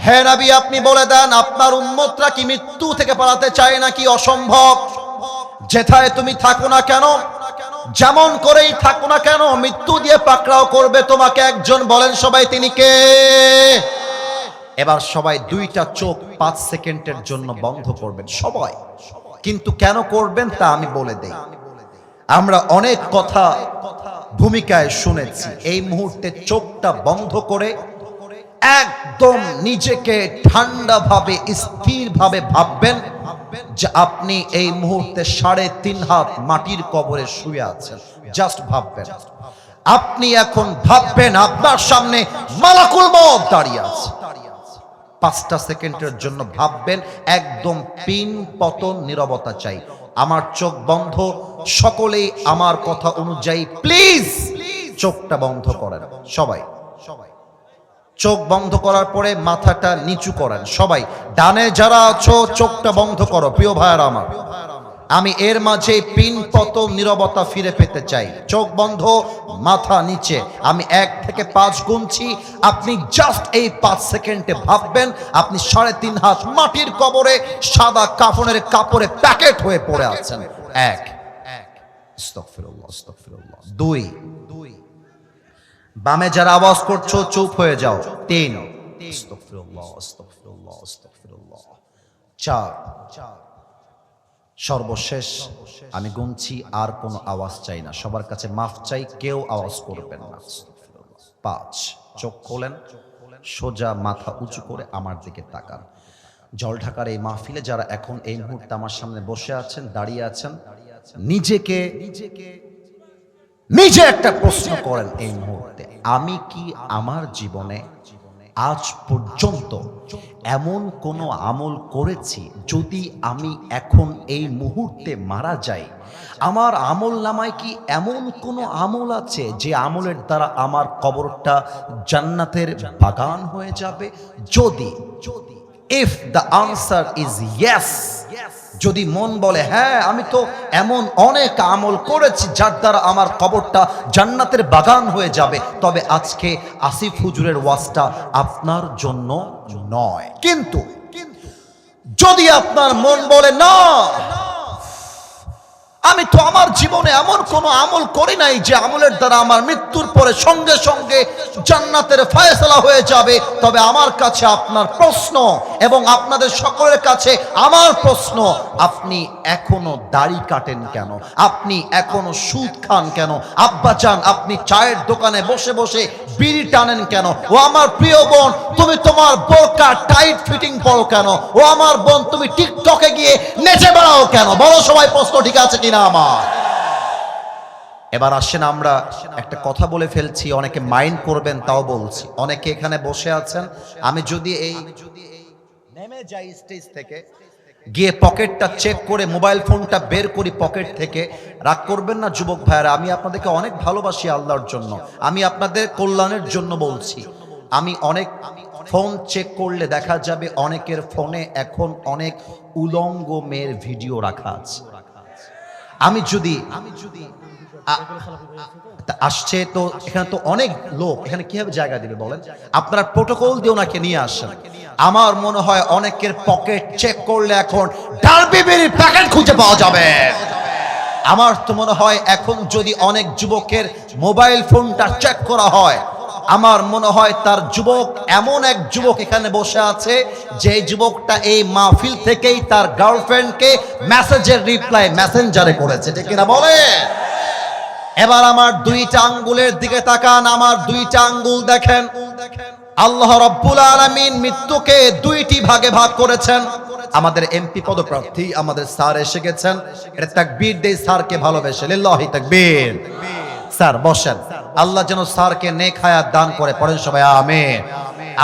হে নবী, আপনি বলে দেন আপনার উম্মতরা কি মৃত্যু থেকে পালাতে চায় নাকি? অসম্ভব। যেথায় তুমি থাকো না কেন, যেমন করেই থাকো না কেন, মৃত্যু দিয়ে পাকড়াও করবে তোমাকে একজন। বলেন সবাই তিনি কে? এবার সবাই দুইটা চোখ 5 সেকেন্ডের জন্য বন্ধ করবেন সবাই। কিন্তু কেন করবেন তা আমি বলে দেই। আমরা অনেক কথা ভূমিকায় শুনেছি। এই মুহূর্তে চোখটা বন্ধ করে একদম নিজেকে ঠান্ডাভাবে, স্থিরভাবে ভাববেন যে আপনি এই মুহূর্তে 3.5 হাত মাটির কবরে শুয়ে আছেন। জাস্ট ভাববেন। আপনি এখন ভাববেন আপনার সামনে মালাকুল মউত দাঁড়িয়ে আছে। 5টা সেকেন্ডের জন্য ভাববেন। একদম পিন পতন নীরবতা চাই। আমার চোখ বন্ধ, সকলেই আমার কথা অনুযায়ী প্লিজ চোখটা বন্ধ করেন সবাই। চোখ বন্ধ করার পরে মাথাটা নিচু করেন সবাই। ডানে যারা আছো চোখটা বন্ধ করো। প্রিয় ভাইয়েরা আমার, আমি এর মাঝে পিন পতন নীরবতা ফিরে পেতে চাই। চোখ বন্ধ, মাথা নিচে। আমি 1 থেকে 5 গুনছি। আপনি জাস্ট এই 5 সেকেন্ডে ভাববেন আপনি 3.5 হাত মাটির কবরে সাদা কাফনের কাপড়ে প্যাকেট হয়ে পড়ে আছেন। 1, আস্তাগফিরুল্লাহ, আস্তাগফিরুল্লাহ। 2, বামে যারা আওয়াজ করছো চুপ হয়ে যাও। 3, আস্তাগফিরুল্লাহ, আস্তাগফিরুল্লাহ, আস্তাগফিরুল্লাহ। 4, সর্বশেষ আমি গুনছি, আর কোনো আওয়াজ চাই না, সবার কাছে মাফ চাই, কেউ আওয়াজ করবেন না। 5, চোখ খোলেন, সোজা মাথা উঁচু করে আমার দিকে তাকান। জল ঢাকার এই মাহফিলে যারা এখন এই মুহূর্তে আমার সামনে বসে আছেন, দাঁড়িয়ে আছেন, নিজে একটা প্রশ্ন করেন এই মুহূর্তে, আমি কি আমার জীবনে আজ পর্যন্ত এমন কোনো আমল করেছি, যদি আমি এখন এই মুহূর্তে মারা যাই, আমার আমল নামায় কি এমন কোনো আমল আছে যে আমলের দ্বারা আমার কবরটা জান্নাতের বাগান হয়ে যাবে? যদি if the answer is yes, যদি মন বলে হ্যাঁ আমি তো এমন অনেক আমল করেছি যার দ্বারা আমার কবরটা জান্নাতের বাগান হয়ে যাবে, তবে আজকে আসিফ হুজুরের ওয়াজটা আপনার জন্য নয়। কিন্তু যদি আপনার মন বলে না, আমি তো আমার জীবনে এমন কোন আমল করি নাই যে আমলের দ্বারা আমার মৃত্যুর পরে সঙ্গে সঙ্গে জান্নাতের ফয়সালা হয়ে যাবে, তবে আমার কাছে আপনার প্রশ্ন এবং আপনাদের সকলের কাছে আমার প্রশ্ন, আপনি এখনো দাড়ি কাটেন কেন? আপনি এখনো সুদ খান কেন? আব্বাজান আপনি চায়ের দোকানে বসে বসে বিড়ি টানেন কেন? ও আমার প্রিয় বোন, তুমি তোমার বোরকা টাইট ফিটিং পরো কেন? ও আমার বোন, তুমি টিকটকে গিয়ে নেচে বেড়াও কেন? বড় সবাই প্রশ্ন ঠিক আছে কিনা আমার? এবার আসেন, আমরা একটা কথা বলে ফেলছি, অনেকে মাইন্ড করবেন তাও বলছি। অনেকে এখানে বসে আছেন, আমি যদি এই নেমে যাই স্টেজ থেকে, গিয়ে পকেটটা চেক করে মোবাইল ফোনটা বের করি পকেট থেকে, রাগ করবেন না যুবক ভাইরা, আমি আপনাদেরকে অনেক ভালোবাসি আল্লাহর জন্য, আমি আপনাদের কল্যাণের জন্য বলছি। আমি অনেক ফোন চেক করলে দেখা যাবে অনেকের ফোনে এখন অনেক উলঙ্গ মেয়ের ভিডিও রাখা আছে। আমি যদি আসছে তো এখানে তো অনেক লোক, এখানে কিভাবে জায়গা দিবে বলেন? আপনারা প্রোটোকল দিয়ে ওনাকে নিয়ে আসেন। আমার মনে হয় অনেকের পকেট চেক করলে এখন ডালবি বিড়ির প্যাকেট খুঁজে পাওয়া যাবে। আমার তো মনে হয় এখন যদি অনেক যুবকের মোবাইল ফোনটা চেক করা হয়, আমার মনে হয় তার যুবক, এমন এক যুবক এখানে বসে আছে যে যুবকটা এই মাহফিল থেকেই তার গার্লফ্রেন্ডকে মেসেজের রিপ্লাই মেসেঞ্জারে করেছে, ঠিক কিনা বলে? এবার আমার দুইটা আঙ্গুলের দিকে তাকান, আমার দুইটা আঙ্গুল দেখেন। আল্লাহ রাব্বুল আলামিন মৃত্যুকে দুইটি ভাগে ভাগ করেছেন। আমাদের এমপি পদপ্রার্থী আমাদের স্যার এসে গেছেন, এটা তাকবীর দেই স্যারকে ভালোবেসে, লিল্লাহি তাকবীর। স্যার বসেন, আল্লাহ যেন স্যারকে নেক হায়াত দান করে, পড়েন সবাই আমিন।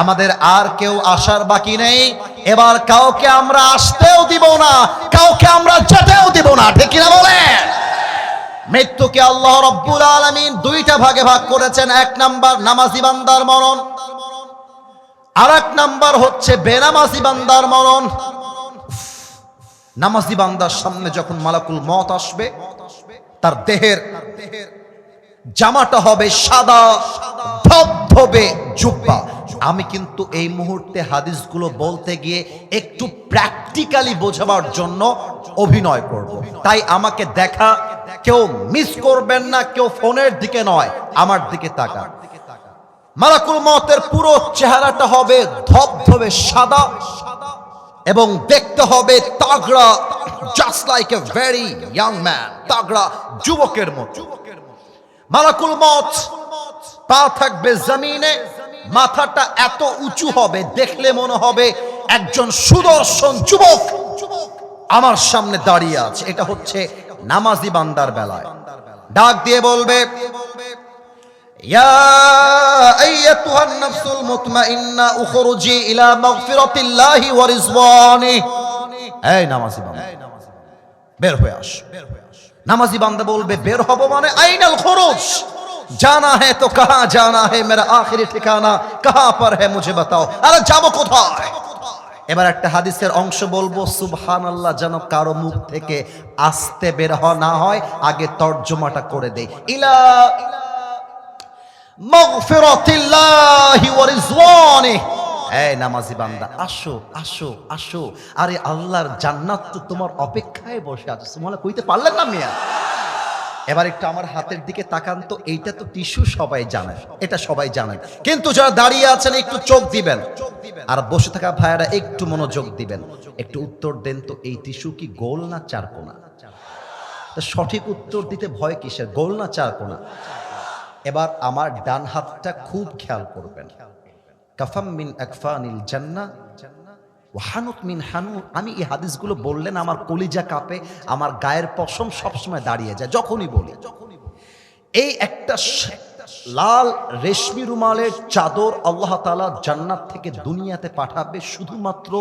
আমাদের আর কেউ আসার বাকি নেই, এবার কাউকে আমরা আসতেও দিব না, কাউকে আমরা যেতেও দিব না, ঠিক কিনা বলেন? মৃত্যুকে আল্লাহ রাব্বুল আলামিন দুইটা ভাগে ভাগ করেছেন। এক নাম্বার নামাজি বান্দার মরণ, আর এক নাম্বার হচ্ছে বেনামাজি বান্দার মরণ। নামাজি বান্দার সামনে যখন মালাকুল মওত আসবে, তার দেহের জামাটা হবে সাদা ধবধবে জুব্বা। আমি কিন্তু এই মুহূর্তে হাদিসগুলো বলতে গিয়ে একটু প্র্যাকটিক্যালি বোঝাবার জন্য অভিনয় করব, তাই আমাকে দেখা কেউ মিস করবেন না, কেউ ফোনের দিকে নয়, আমার দিকে তাকান। মালাকুল মওতের পুরো চেহারাটা হবে ধবধবে সাদা এবং দেখতে হবে তাগড়া, just like a very young man, তাগড়া যুবকের মতো। মালাকুল মওত পা থাকবে জমিনে, মাথাটা এত উঁচু হবে, দেখলে মনে হবে একজন সুদর্শন যুবক আমার সামনে দাঁড়িয়ে আছে। এটা হচ্ছে নামাজি বান্দার বেলায়। ডাক দিয়ে বলবে, ইয়া আইয়াতুহান নাফসুল মুতমাইন্না উখরুজি ইলা মাগফিরাতিল্লাহি ওয়া রিজওয়ানিহি। এই নামাজি বান্দা, বের হয়ে আস। নামাজি বান্দা বলবে, বের হব মানে? আইনাল খুরুজ, জানা है तो कहां जाना है, मेरा आखिरी ठिकाना कहां पर है मुझे बताओ। আরে যাব কোথায়? এবার একটা হাদিসের অংশ বলবো, সুবহানাল্লাহ, যেন কারো মুখ থেকে আস্তে বের না হয়, আগে তরজমাটা করে দেই। ইলা মাগফিরাতিল্লাহি ওয়া রিজওয়ানিহি। এই নামাজি বান্দা, আসো আসো আসো, আরে আল্লাহর জান্নাত তো তোমার অপেক্ষায় বসে আছে। সুবহানাল্লাহ কইতে পারলেন না মিয়া? এবার একটু আমার হাতের দিকে তাকান তো, এইটা তো টিস্যু, সবাই জানেন, এটা সবাই জানেন, কিন্তু যারা দাঁড়িয়ে আছেন একটু চোখ দিবেন, আর বসে থাকা ভাইয়ারা একটু মনোযোগ দিবেন, একটু উত্তর দেন তো, এই টিস্যু কি গোল না চারকোনা? তো সঠিক উত্তর দিতে ভয় কিসের, গোল না চারকোনা? এবার আমার ডান হাতটা খুব খেয়াল করবেন। কাফাম মিন আকফানিল জান্নাহ ওয়া হানুত মিন হানুত। আমি এই হাদিসগুলো বললেন আমার কলিজা কাঁপে, আমার গায়ের পশম সবসময় দাঁড়িয়ে যায় যখনই বলি। এই একটা লাল রেশমি রুমালের চাদর আল্লাহ তাআলা জান্নাত থেকে দুনিয়াতে পাঠাবে শুধুমাত্র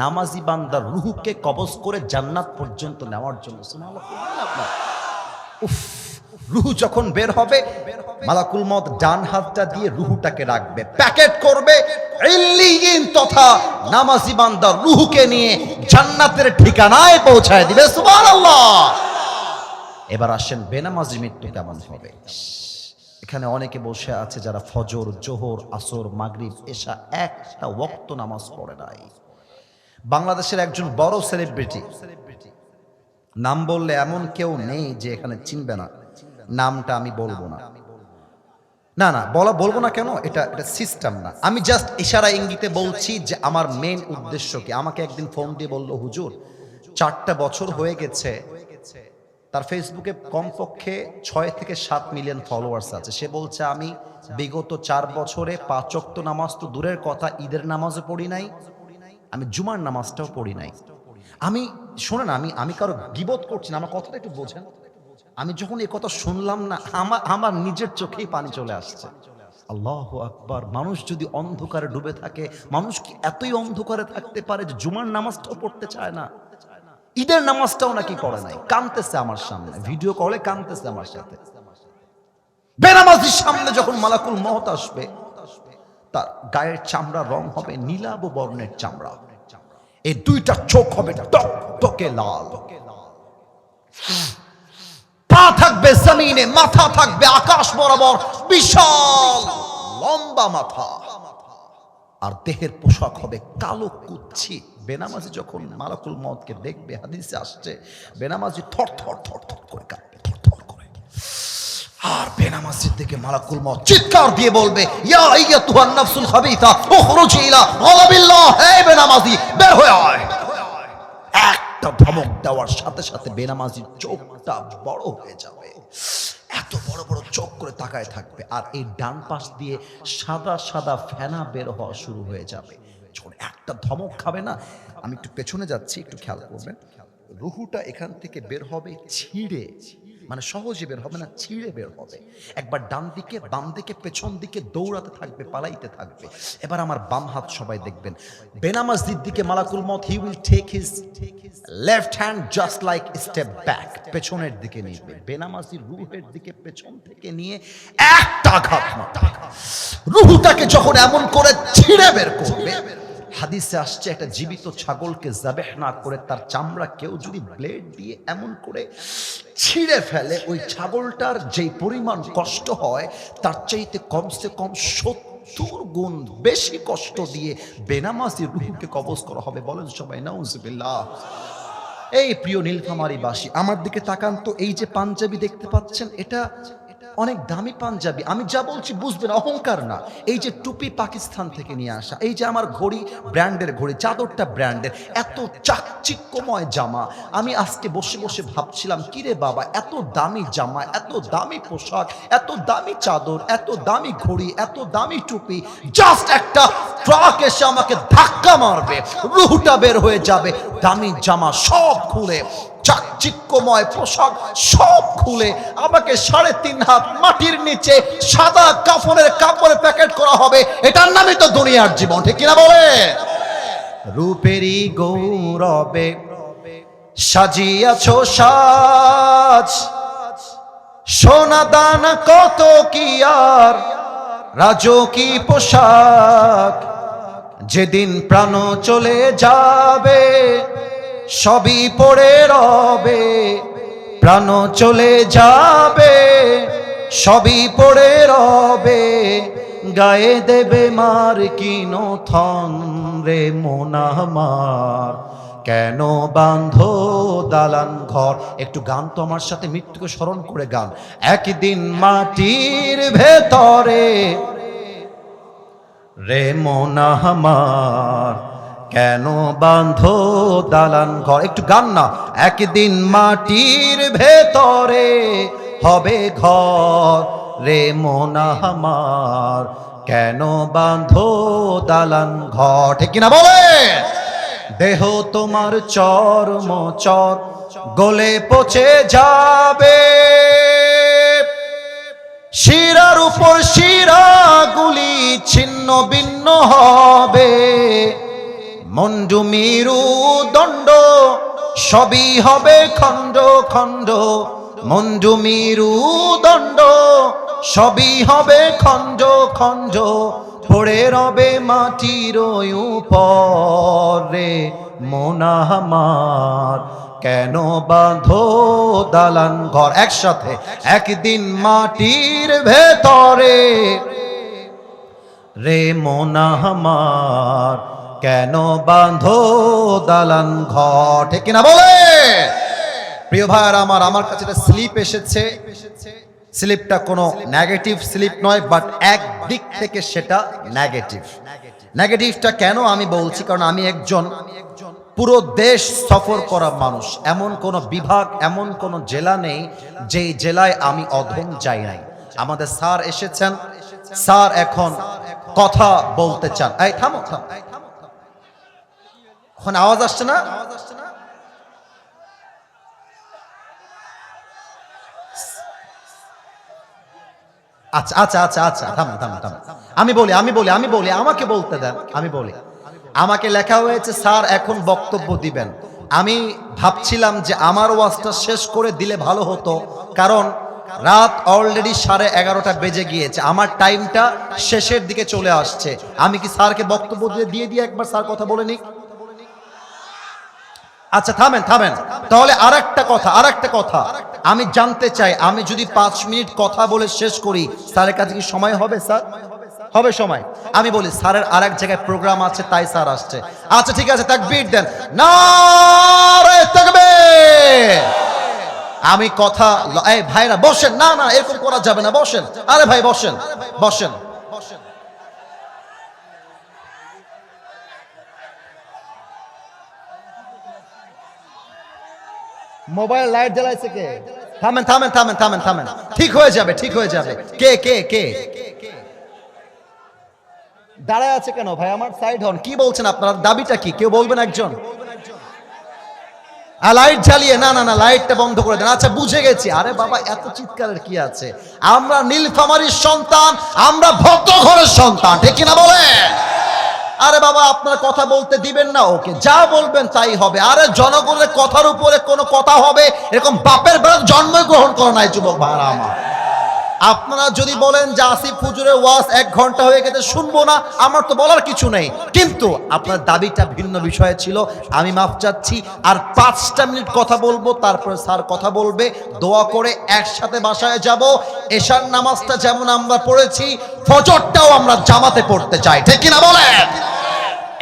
নামাজি বান্দার রূহকে কবজ করে জান্নাত পর্যন্ত নেওয়ার জন্য। সুবহানাল্লাহ। উফ, রূহ যখন বের হবে মালাকুল মউত ডান হাতটা দিয়ে রূহটাকে রাখবে, প্যাকেট করবে, ইল্লিয়িন তথা নামাজি বান্দার রূহকে নিয়ে জান্নাতের ঠিকানায় পৌঁছায় দিবে। সুবহানাল্লাহ। এবার আসেন বেনামাজি মৃত্যু কেমন হবে। এখানে অনেকে বসে আছে যারা ফজর, জোহর, আসর, মাগরিব, এশা একটা ওয়াক্ত নামাজ পড়ে নাই। বাংলাদেশের একজন বড় সেলিব্রিটি, নাম বললে এমন কেউ নেই যে এখানে চিনবে না, নামটা আমি বলবো না, বলবো না কেন, এটা সিস্টেম না। আমি জাস্ট ইশারা ইঙ্গিতে বলছি যে আমার মেন উদ্দেশ্য কি। আমাকে একদিন ফোন দিয়ে বলল, হুজুর 4টা বছর হয়ে গেছে, তার ফেসবুকে কমপক্ষে 6 থেকে 7 মিলিয়ন ফলোয়ার্স আছে। সে বলছে আমি বিগত 4 বছরে 5 ওয়াক্ত নামাজ তো দূরের কথা, ঈদের নামাজও পড়ি নাই, আমি জুমার নামাজটাও পড়ি নাই। আমি শোনেন, আমি কারো গীবত করছি না, আমার কথাটা একটু বোঝেন। আমি যখন এই কথা শুনলাম না, আমার নিজের চোখেই পানি চলে আসছে। আল্লাহু আকবার। মানুষ যদি অন্ধকারে ডুবে থাকে, মানুষ কি এতই অন্ধকারে থাকতে পারে যে জুমার নামাজটাও পড়তে চায় না, ঈদের নামাজটাও নাকি পড়ে নাই? কাঁদতেছে আমার সামনে, ভিডিও কলে কাঁদতেছে আমার সাথে। বেনামাজির সামনে যখন মালাকুল মউত আসবে, তার গায়ের চামড়া রং হবে নীলাভ বর্ণের চামড়া, এই দুইটা চোখ হবে টকটকে লাল, পা থাকবে জমিনে, মাথা থাকবে আকাশ বরাবর, বিশাল লম্বা মাথা, আর দেহের পোশাক হবে কালো কুচ্ছি। বেনামাজি যখন মালাকুল মউতকে দেখবে, হাদিসে আসছে বেনামাজি থর থর থর থর করে কাঁপবে, থর থর করে। আর বেনামাজির দিকে মালাকুল মউত চিৎকার দিয়ে বলবে, ইয়া আইয়াতুহান নাফসুল খাবিসা উখরুজি ইলা গাযাবিল্লাহ, হে বেনামাজি বের হয়ে আয়। একটা ধমক দেওয়ার সাথে সাথে বেনামাজির চোখটা বড় হয়ে যাবে, এত বড় বড় চোখ করে তাকায় থাকবে, আর এই ডান পাশ দিয়ে সাদা সাদা ফেনা বের হওয়া শুরু হয়ে যাবে। যখন একটা ধমক খাবে না, আমি একটু পেছনে যাচ্ছি, একটু খেয়াল করবেন, রুহুটা এখান থেকে বের হবে ছিঁড়ে, মানে সহজে বের হবে না, ছিঁড়ে বের হবে। একবার ডান দিকে, বাম দিকে, পেছন দিকে দৌড়াতে থাকবে, পালাইতে থাকবে। এবার আমার বাম হাত সবাই দেখবেন, বেনামাজির দিকে মালাকুল মউত he will take his left hand just like step back, পেছনের দিকে নিবে। বেনামাজির রুহের দিকে পেছন থেকে নিয়ে একটা আঘাত মারবে। রুহটাকে যখন এমন করে ছিঁড়ে বের করবে, হাদিসে আসছে একটা জীবিত ছাগলকে যাবেহ না করে তার চামড়া কেউ যদি ব্লেড দিয়ে এমন করে ছিঁড়ে ফেলে, ওই ছাগলটার যেই পরিমাণ কষ্ট হয় তার চাইতে কমসে কম 70 গুণ বেশি কষ্ট দিয়ে বেনামাজির রূহকে কবজ করা হবে। বলেন সবাই নাউজুবিল্লাহ। এই প্রিয় নীলফামারীবাসী, আমার দিকে তাকান তো। এই যে পাঞ্জাবি দেখতে পাচ্ছেন, এটা অনেক দামি পাঞ্জাবি। আমি যা বলছি বুঝবেন, অহংকার না। এই যে টুপি পাকিস্তান থেকে নিয়ে আসা, এই যে আমার ঘড়ি ব্র্যান্ডের ঘড়ি, চাদরটা ব্র্যান্ডের, এত চাকচিক্যময় জামা। আমি আজকে বসে বসে ভাবছিলাম, কিরে বাবা, এত দামি জামা, এত দামি পোশাক, এত দামি চাদর, এত দামি ঘড়ি, এত দামি টুপি, জাস্ট একটা ট্রাক এসে আমাকে ধাক্কা মারবে, রুহটা বের হয়ে যাবে, দামি জামা সব খুলে, চাকচিক্যময় পোশাক সব খুলে আমাকে 3.5 হাত মাটির নিচে সাদা কাফনের কাপড়ে প্যাকেট করা হবে। এটার নামই তো দুনিয়ার জীবন, ঠিক কিনা বলে? রূপেরই গৌরবে সাজিয়াছো সাজ, সোনা দানা কত কি আর রাজকী পোশাক, যেদিন প্রাণ চলে যাবে সবই পড়ে রবে, প্রাণ চলে যাবে সবই পড়ে রবে, গায়ে দেবে মার কিনো থন রে মোনামার, কেন বাঁধো দালান ঘর। একটু গান তো আমার সাথে, মৃত্যুকে স্মরণ করে গান। একদিন মাটির ভেতরে রে মোনামার, কেন বাঁধো দালান ঘর। একটু গান না। একদিন মাটির ভেতরে হবে ঘর রে মোনা আমার, কেন বাঁধো দালান ঘর। ঠিক কিনা বলে? দেহ তোমার চর্ম চর গলে পচে যাবে, শিরার উপর শিরাগুলি ছিন্ন ভিন্ন হবে, মন্ডু মেরু দণ্ড সবই হবে খণ্ড খণ্ড, মন্ডু মেরু দণ্ড সবই হবে খণ্ড খণ্ড, পড়ে রবে মাটির উপরে। মন আমার কেন বাঁধো দালান ঘর, একসাথে একদিন মাটির ভেতরে রে। মন আমার কেন বাঁধো দালান ঘর, ঠিক কিনা বলে? প্রিয় ভাইরা আমার কাছে একটা স্লিপ এসেছে। স্লিপটা কোনো নেগেটিভ স্লিপ নয়, বাট এক দিক থেকে সেটা নেগেটিভ। নেগেটিভটা কেন আমি বলছি, কারণ আমি একজন পুরো দেশ সফর করা মানুষ। এমন কোন বিভাগ, এমন কোন জেলা নেই যেই জেলায় আমি অধম যাই নাই। আমাদের স্যার এসেছেন, স্যার এখন কথা বলতে চান। এই থামো থামো, এখন আওয়াজ আসছে না? আচ্ছা আচ্ছা আচ্ছা আচ্ছা, থাম থাম থাম, আমি বলি আমাকে বলতে দেন, আমি বলি। আমাকে লেখা হয়েছে স্যার এখন বক্তব্য দিবেন। আমি ভাবছিলাম যে আমার ওয়াজটা শেষ করে দিলে ভালো হতো, কারণ রাত অলরেডি 11:30 বেজে গিয়েছে, আমার টাইমটা শেষের দিকে চলে আসছে। আমি কি স্যারকে বক্তব্য দিয়ে একবার স্যার কথা বলে নিক? আচ্ছা থামেন থামেন, তাহলে আরেকটা কথা আমি জানতে চাই, আমি যদি 5 মিনিট কথা বলে শেষ করি স্যারের কাছে কি সময় হবে? স্যার হবে সময়? আমি বলি স্যারের আরেক জায়গায় প্রোগ্রাম আছে, তাই স্যার আসছে। আচ্ছা ঠিক আছে, তাকবীর দেন, নারে তাকবীর। আমি কথা, এই ভাইরা বসেন, না না এরকম করা যাবে না, বসেন। আরে ভাই বসেন বসেন। মোবাইল লাইট জ্বালাইছে কে? থামেন থামেন থামেন থামেন থামেন, ঠিক হয়ে যাবে ঠিক হয়ে যাবে। কে কে কে দাঁড়ায় আছে কেন ভাই? আমার সাইড হন। কি বলছেন আপনার দাবিটা কি? কেউ বলবেন একজন? লাইট জ্বালিয়ে, না না না লাইটটা বন্ধ করে দেন। আচ্ছা বুঝে গেছি। আরে বাবা এত চিৎকারের কি আছে? আমরা নীলফামারীর সন্তান, আমরা ভদ্র ঘরের সন্তান, ঠিক কিনা বলে? আরে বাবা আপনারা কথা বলতে দিবেন না? ওকে, যা বলবেন তাই হবে। আরে জনগণের কথার উপরে কোনো কথা হবে এরকম বাপের বেড়া জন্মগ্রহণ করে নাই যুবক ভাইরা আমার। আপনারা যদি বলেন যে আসিফ হুজুরের ওয়াজ 1 ঘন্টা হয়ে গেছে শুনবো না, আমার তো বলার কিছু নেই, কিন্তু আপনার দাবিটা ভিন্ন বিষয়ে ছিল। আমি মাফ চাচ্ছি। আর 5টা মিনিট কথা বলবো, তারপরে স্যার কথা বলবে। দোয়া করে একসাথে বাসায় যাব। এশার নামাজটা যেমন আমরা পড়েছি, ফজরটাও আমরা জামাতে পড়তে চাই, ঠিক কিনা বলেন?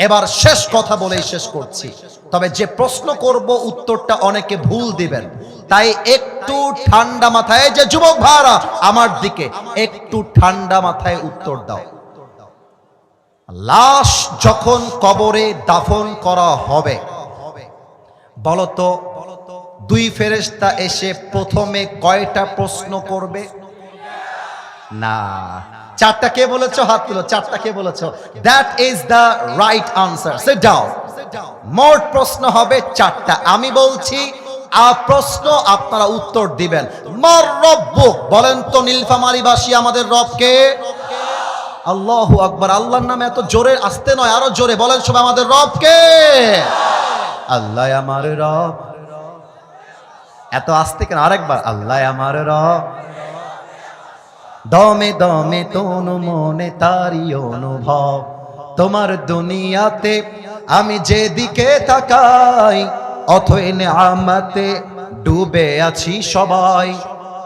এবার শেষ কথা বলেই শেষ করছি। তবে যে প্রশ্ন করব উত্তরটা অনেকে ভুল দিবেন, তাই একটু ঠান্ডা মাথায়, যে যুবক ভাইরা আমার দিকে, একটু ঠান্ডা মাথায় উত্তর দাও। লাশ যখন কবরে দাফন করা হবে, বলতো 2 ফেরেশতা এসে প্রথমে কয়টা প্রশ্ন করবে? না, 4টা। কে বলেছো? হাত তুলো। 4টা কে বলেছো? That is the right answer. Sit down. মোট প্রশ্ন হবে 4টা। আমি বলছি প্রশ্ন, আপনারা উত্তর দিবেন। মার রব্বুক, বলেন তো নীলফামারীবাসী আমাদের রব কে? আল্লাহু আকবার। আল্লাহর নামে এত জোরে, আসতে নয় আরো জোরে বলেন সবাই, আমাদের রব কে? আল্লাহ আমার রব। এত আসতে কেন? আরেকবার, আল্লাহ আমার রব। দমে দমে তনু মনে তারি অনুভব, তোমার দুনিয়াতে আমি যেদিকে তাকাই, অথই নেয়ামতে ডুবে আছি সবাই।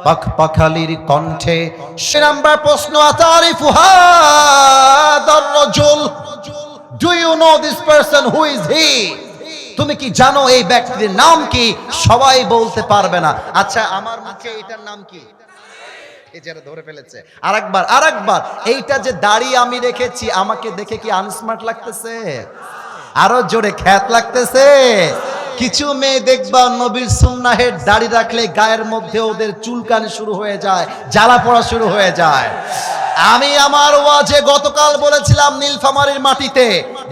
পাখ পাখালির কণ্ঠে সে নাম্বার প্রশ্ন, আতারিফু হাদার রাজুল, do you know this person, who is he? তুমি কি জানো এই ব্যক্তির নাম কি? সবাই বলতে পারবে না। আচ্ছা আমার মুখে এটার নাম কি? ধরে ফেলেছে। আরেকবার, এইটা যে দাড়ি আমি রেখেছি, আমাকে দেখে কি আনস্মার্ট লাগতেছে? আরো জোরে, খ্যাত লাগতেছে? কিছু মেয়ে দেখবা নবীর সুন্নাহের দাড়ি রাখলে গায়ের মধ্যে ওদের চুলকানি শুরু হয়ে যায়, জ্বালা পড়া শুরু হয়ে যায়। আমি আমার ওয়াজে গতকাল বলেছিলাম, নীলফামারীর মাটিতে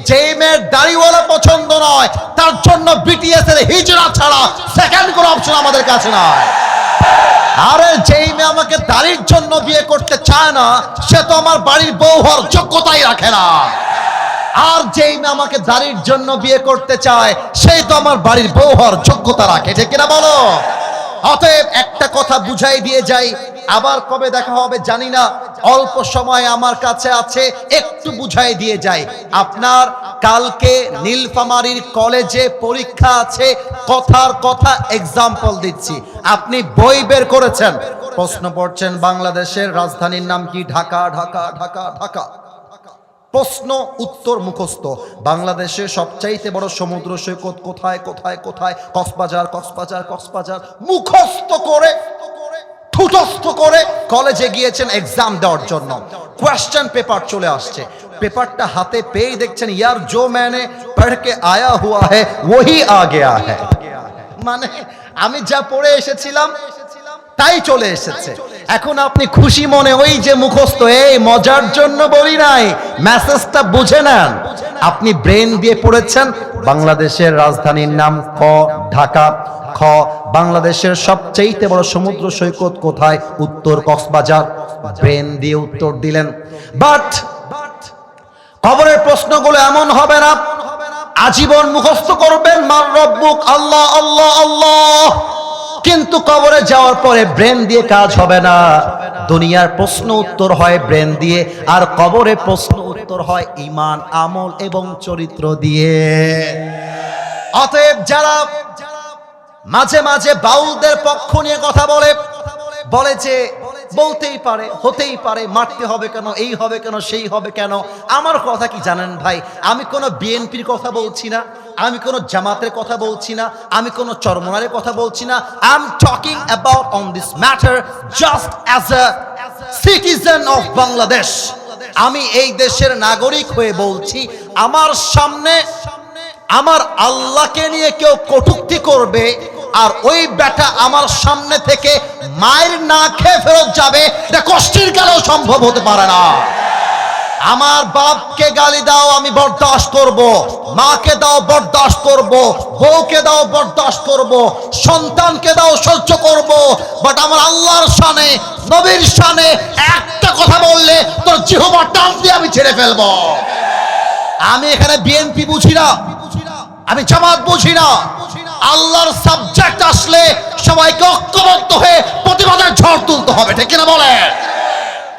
যেই মেয়ের দাড়িওয়ালা পছন্দ নয়, তার জন্য বিটিএস এর হিজরা ছাড়া সেকেন্ড কোনো অপশন আমাদের কাছে নয়। আরে যেই মেয়ে আমাকে দাড়ির জন্য বিয়ে করতে চায় না, সে তো আমার বাড়ির বউ হওয়ার যোগ্যতাই রাখে না। আর যেই মেয়ে আমাকে দাড়ির জন্য বিয়ে করতে চায়, সেই তো আমার বাড়ির বউ হওয়ার যোগ্যতা রাখে, ঠিক কিনা বলো? অতএব একটা কথা বুঝাই দিয়ে যাই, আবার কবে দেখা হবে জানি না, অল্প সময় আমার কাছে আছে, একটু বুঝাই দিয়ে যাই। আপনার কালকে নীলফামারীর কলেজে পরীক্ষা আছে, কথার কথা এক্সাম্পল দিচ্ছি। আপনি বই বের করেছেন, প্রশ্ন পড়ছেন বাংলাদেশের রাজধানীর নাম কি? ঢাকা। ঢাকা ঢাকা ঢাকা, প্রশ্ন উত্তর মুখস্থ। বাংলাদেশের সবচাইতে বড় সমুদ্র সৈকত কোথায়? কোথায় কোথায়? কক্সবাজার কক্সবাজার কক্সবাজার। মুখস্থ করে ঠুটস্থ করে কলেজে গিয়েছেন এক্সাম দেওয়ার জন্য। কোয়েশ্চেন পেপার চলে আসছে, পেপারটা হাতে পেয়ে দেখছেন ইয়ার জো मैंने पढ़ के आया हुआ है वही आ गया है। মানে আমি যা পড়ে এসেছিলাম তাই চলে এসেছে। এখন আপনি খুশি মনে ওই যে মুখস্থ, এই মজার জন্য বলি নাই, মেসেজটা বুঝে নেন। আপনি ব্রেন দিয়ে পড়েছেন বাংলাদেশের রাজধানীর নাম ক ঢাকা, খ বাংলাদেশের সবচেয়ে বড় সমুদ্র সৈকত কোথায়? উত্তর কক্সবাজার। ব্রেন দিয়ে উত্তর দিলেন, বাট কবরের প্রশ্নগুলো এমন হবে না আজীবন মুখস্থ করবেন মার রব্বুক আল্লাহ আল্লাহ আল্লাহ, কিন্তু কবরে যাওয়ার পরে ব্রেন দিয়ে কাজ হবে না। দুনিয়ার প্রশ্ন উত্তর হয় ব্রেন দিয়ে, আর কবরে প্রশ্ন উত্তর হয় ঈমান, আমল এবং চরিত্র দিয়ে। অতএব যারা মাঝে মাঝে বাউলদের পক্ষ নিয়ে কথা বলে যে বলতেই পারে, হতেই পারে, মারতে হবে কেন, এই হবে কেন, সেই হবে কেন। আমার কথা কি জানেন ভাই, আমি কোনো বিএনপির কথা বলছি না, আমি কোনো জামাতের কথা বলছি না, আমি কোনো চরমনারের কথা বলছি না। I am talking about on this matter just as a citizen of Bangladesh. আমি এই দেশের নাগরিক হয়ে বলছি, আমার সামনে আমার আল্লাহকে নিয়ে কেউ কটূক্তি করবে, আর ওই বেটা আমার সামনে থেকে মায়ের না খেয়ে ফেরত যাবে, এটা কষ্টের গেলেও সম্ভব হতে পারে না। আমার বাপকে গালি দাও আমি বরদাস্ত করব, মাকে দাও বরদাস্ত করব, বউকে দাও বরদাস্ত করব, সন্তানকে দাও সহ্য করব, বাট আমার আল্লাহর শানে, নবীর শানে একটা কথা বললে তোর জিহ্বা টান দিয়ে আমি ছেড়ে ফেলবো। আমি এখানে বিএনপি বুঝি না, আমি জামাত বুঝি না। আল্লাহর সাবজেক্ট আসলে সবাইকে ঐক্যবদ্ধ হয়ে প্রতিবাদের ঝড় তুলতে হবে, ঠিক কিনা বলেন?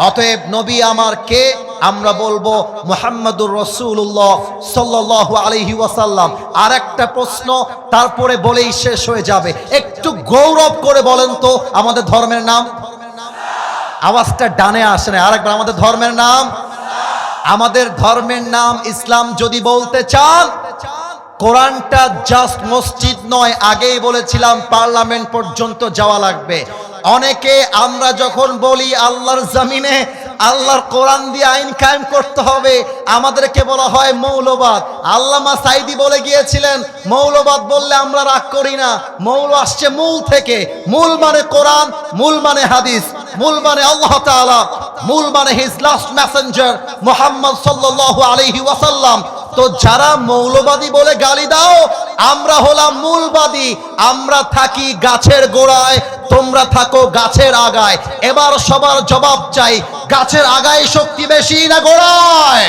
অতএব নবী আমার কে? আমরা বলবো মুহাম্মাদুর রাসূলুল্লাহ সাল্লাল্লাহু আলাইহি ওয়াসাল্লাম। আর একটা প্রশ্ন তারপরে বলেই শেষ হয়ে যাবে, একটু গৌরব করে বলেন তো আমাদের ধর্মের নাম। আওয়াজটা ডানে আসে না, আরেকবার আমাদের ধর্মের নাম। আমাদের ধর্মের নাম ইসলাম যদি বলতে চান, কোরআনটা জাস্ট মসজিদ নয়, আগেই বলেছিলাম পার্লামেন্ট পর্যন্ত যাওয়া লাগবে। অনেকে আমরা যখন বলি আল্লাহর জমিনে আল্লাহর কোরআন দিয়ে আইন কায়েম করতে হবে, আমাদেরকে বলা হয় মৌলবাদ। আল্লামা সাইদি বলে গিয়েছিলেন মৌলবাদ বললে আমরা রাগ করি না, মৌল আসছে মূল থেকে। মূল মানে কোরআন, মূল মানে হাদিস, মূল মানে আল্লাহ তাআলা, মূল মানে হিজ লাস্ট মেসেঞ্জার মুহাম্মদ সাল্লাল্লাহু আলাইহি ওয়াসাল্লাম। তো যারা মৌলবাদী বলে গালি দাও, আমরা হলাম মূলবাদী। আমরা থাকি গাছের গোড়ায়, তোমরা থাকো গাছের আগায়। এবার সবার জবাব চাই, গাছের আগায় শক্তি বেশি না গোড়ায়?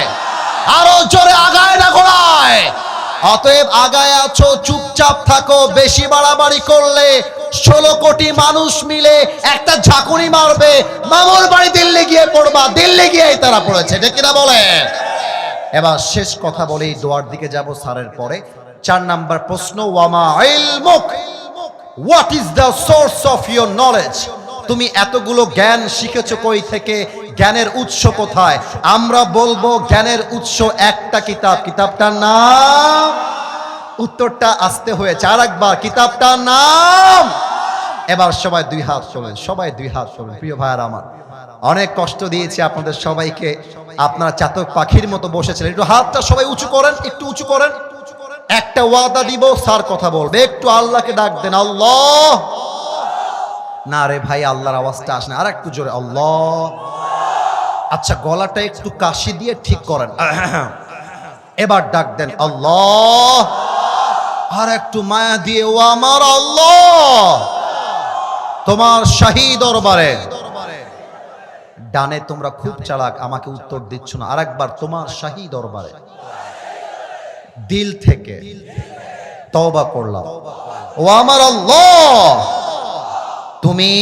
আরো জোরে, আগায় না গোড়ায়? অতএব আগায় আছো, চুপচাপ থাকো। বেশি বাড়াবাড়ি করলে 16 কোটি মানুষ মিলে একটা ঝাঁকুনি মারবে, মামুর বাড়ি দিল্লি গিয়ে পড়বা, দিল্লি গিয়ে তারা পড়েছে, ঠিক কিনা বলে? এবার শেষ কথা বলেই দোয়ার দিকে যাব স্যারের পরে। 4 নাম্বার প্রশ্ন, ওয়ামা ইলমুক, what is the source of your knowledge? তুমি এতগুলো জ্ঞান শিখেছো কই থেকে? জ্ঞানের উৎস কোথায়? আমরা বলবো জ্ঞানের উৎস একটা কিতাব, কিতাবটার নাম, উত্তরটা আসতে হয়েছে আরেকবার, কিতাবটার নাম। এবার সবাই 2 হাত তোলেন, সবাই 2 হাত তোলেন। প্রিয় ভাইয়ার আমার, অনেক কষ্ট দিয়েছি আপনাদের সবাইকে, আপনারা চাতক পাখির মতো বসেছিলেন। একটু হাতটা সবাই উঁচু করেন, একটু উঁচু করেন। একটা ওয়াদা দিব, স্যার কথা বলবে, একটু আল্লাহকে ডাক দেন, আল্লাহ। না রে ভাই, আল্লাহর আওয়াজটা আসে না, আর একটু জোরে, আল্লাহ। আচ্ছা, গলাটা একটু কাশি দিয়ে ঠিক করেন। এবার ডাক দেন, আল্লাহ। আর একটু মায়া দিয়ে, ও আমার আল্লাহ। তোমার শাহী দরবারে। ডানে তোমরা খুব চালাক, আমাকে উত্তর দিচ্ছ না। আরেকবার, তোমার শাহী দরবারে দিল থেকে তওবা করলাম, ও আমার আল্লাহ, তুমি,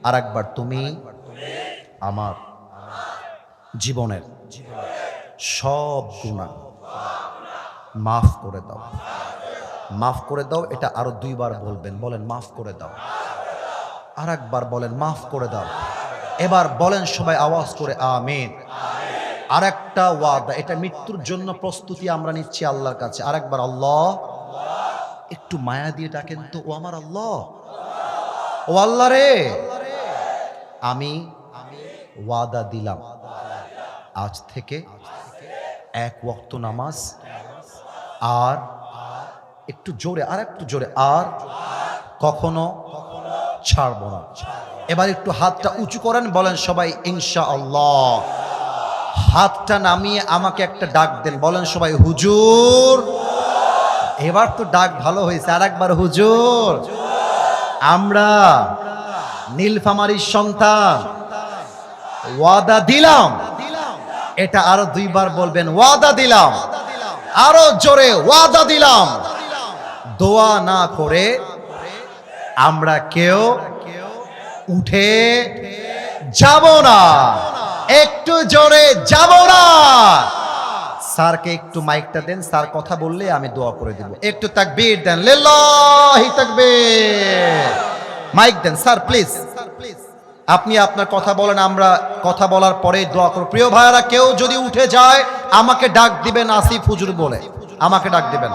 আরেকবার, তুমি আমার জীবনের সব গুনাহ মাফ করে দাও, মাফ করে দাও। এটা আরো 2 বার বলবেন, বলেন মাফ করে দাও। আরেকবার বলেন মাফ করে দাও। এবার বলেন সবাই আওয়াজ করে আমিন। আরেকটা ওয়াদা, এটা মৃত্যুর জন্য প্রস্তুতি আমরা নিচ্ছি আল্লাহর কাছে। আরেকবার, আল্লাহ, একটু মায়া দিয়ে ডাকেন তো, ও আমার আল্লাহ, ও আল্লাহ রে, আমি ওয়াদা দিলাম আজ থেকে 1 ওয়াক্ত নামাজ, আর একটু জোরে, আর একটু জোরে, আর কখনো ছাড়বো না। এবার একটু হাতটা উঁচু করেন, বলেন সবাই ইনশাআল্লাহ। হাতটা নামিয়ে আমাকে একটা ডাক দেন, বলেন সবাই হুজুর। এবার তো ডাক ভালো হয়েছে, আর একবার হুজুর। আমরা নীলফামারীর সন্তান ওয়াদা দিলাম, এটা আরো 2 বার বলবেন, ওয়াদা দিলাম। আরো জোরে, ওয়াদা দিলাম। দোয়া না করে আমরা কেউ উঠে যাব না, একটু জোরে যাব না। স্যারকে একটু মাইকটা দেন, স্যার কথা বললে আমি দোয়া করে দেব। একটু তাকবীর দেন, লিল্লাহি তাকবীর। মাইক দেন স্যার, প্লিজ। আপনি আপনার কথা বলেন, আমরা কথা বলার পরে দোয়া করব। প্রিয় ভাইরা, কেউ যদি উঠে যায় আমাকে ডাক দিবেন আসিফ হুজুর বলে, আমাকে ডাক দিবেন।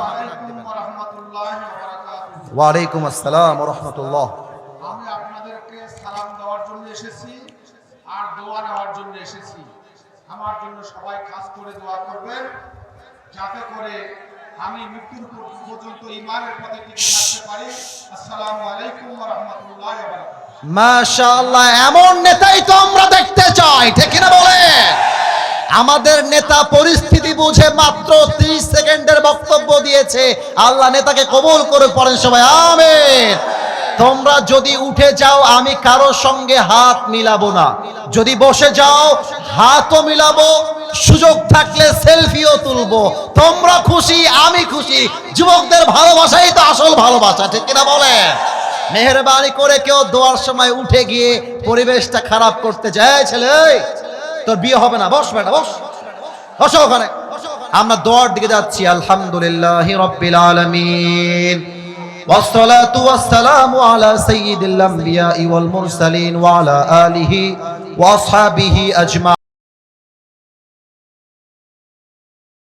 ওয়ালাইকুম আসসালাম ওয়া রাহমাতুল্লাহ। আমি আপনাদেরকে সালাম দেওয়ার জন্য এসেছি আর দোয়া নেওয়ার জন্য এসেছি। আমার জন্য সবাই খাস করে দোয়া করবেন, যাতে করে আমি মৃত্যুর পর্যন্ত ঈমানের পথে টিকে থাকতে পারি। আসসালামু আলাইকুম ওয়া রাহমাতুল্লাহি ওয়া বারাকাতুহু। মাশাআল্লাহ, এমন নেতাই তো আমরা দেখতে চাই, ঠিক না বলে? আমাদের নেতা পরিস্থিতি বুঝে মাত্র 30 সেকেন্ডের বক্তব্য দিয়েছে। আল্লাহ নেতাকে কবুল করে, পড়েন সবাই আমিন। তোমরা যদি উঠে যাও আমি কারো সঙ্গে হাত মিলাবো না, যদি বসে যাও হাতও মিলাবো, সুযোগ থাকলে সেলফিও তুলবো। তোমরা খুশি, আমি খুশি। যুবকদের ভালোবাসাই তো আসল ভালোবাসা, ঠিক কিনা বলে? মেহেরবানি করে কেউ দোয়ার সময় উঠে গিয়ে পরিবেশটা খারাপ করতে যায়, ছেলে তোর বিয়ে হবে না, বস বেটা, বস, বসো ওখানে। আমরা দোয়ার দিকে যাচ্ছি। আলহামদুলিল্লাহি রাব্বিল আলামিন, ওয়াসসালাতু ওয়াসসালামু আলা সাইয়্যিদিল আমবিয়াই ওয়াল মুরসালিন ওয়া আলা আলিহি ওয়া আসহাবিহি আজমাইন।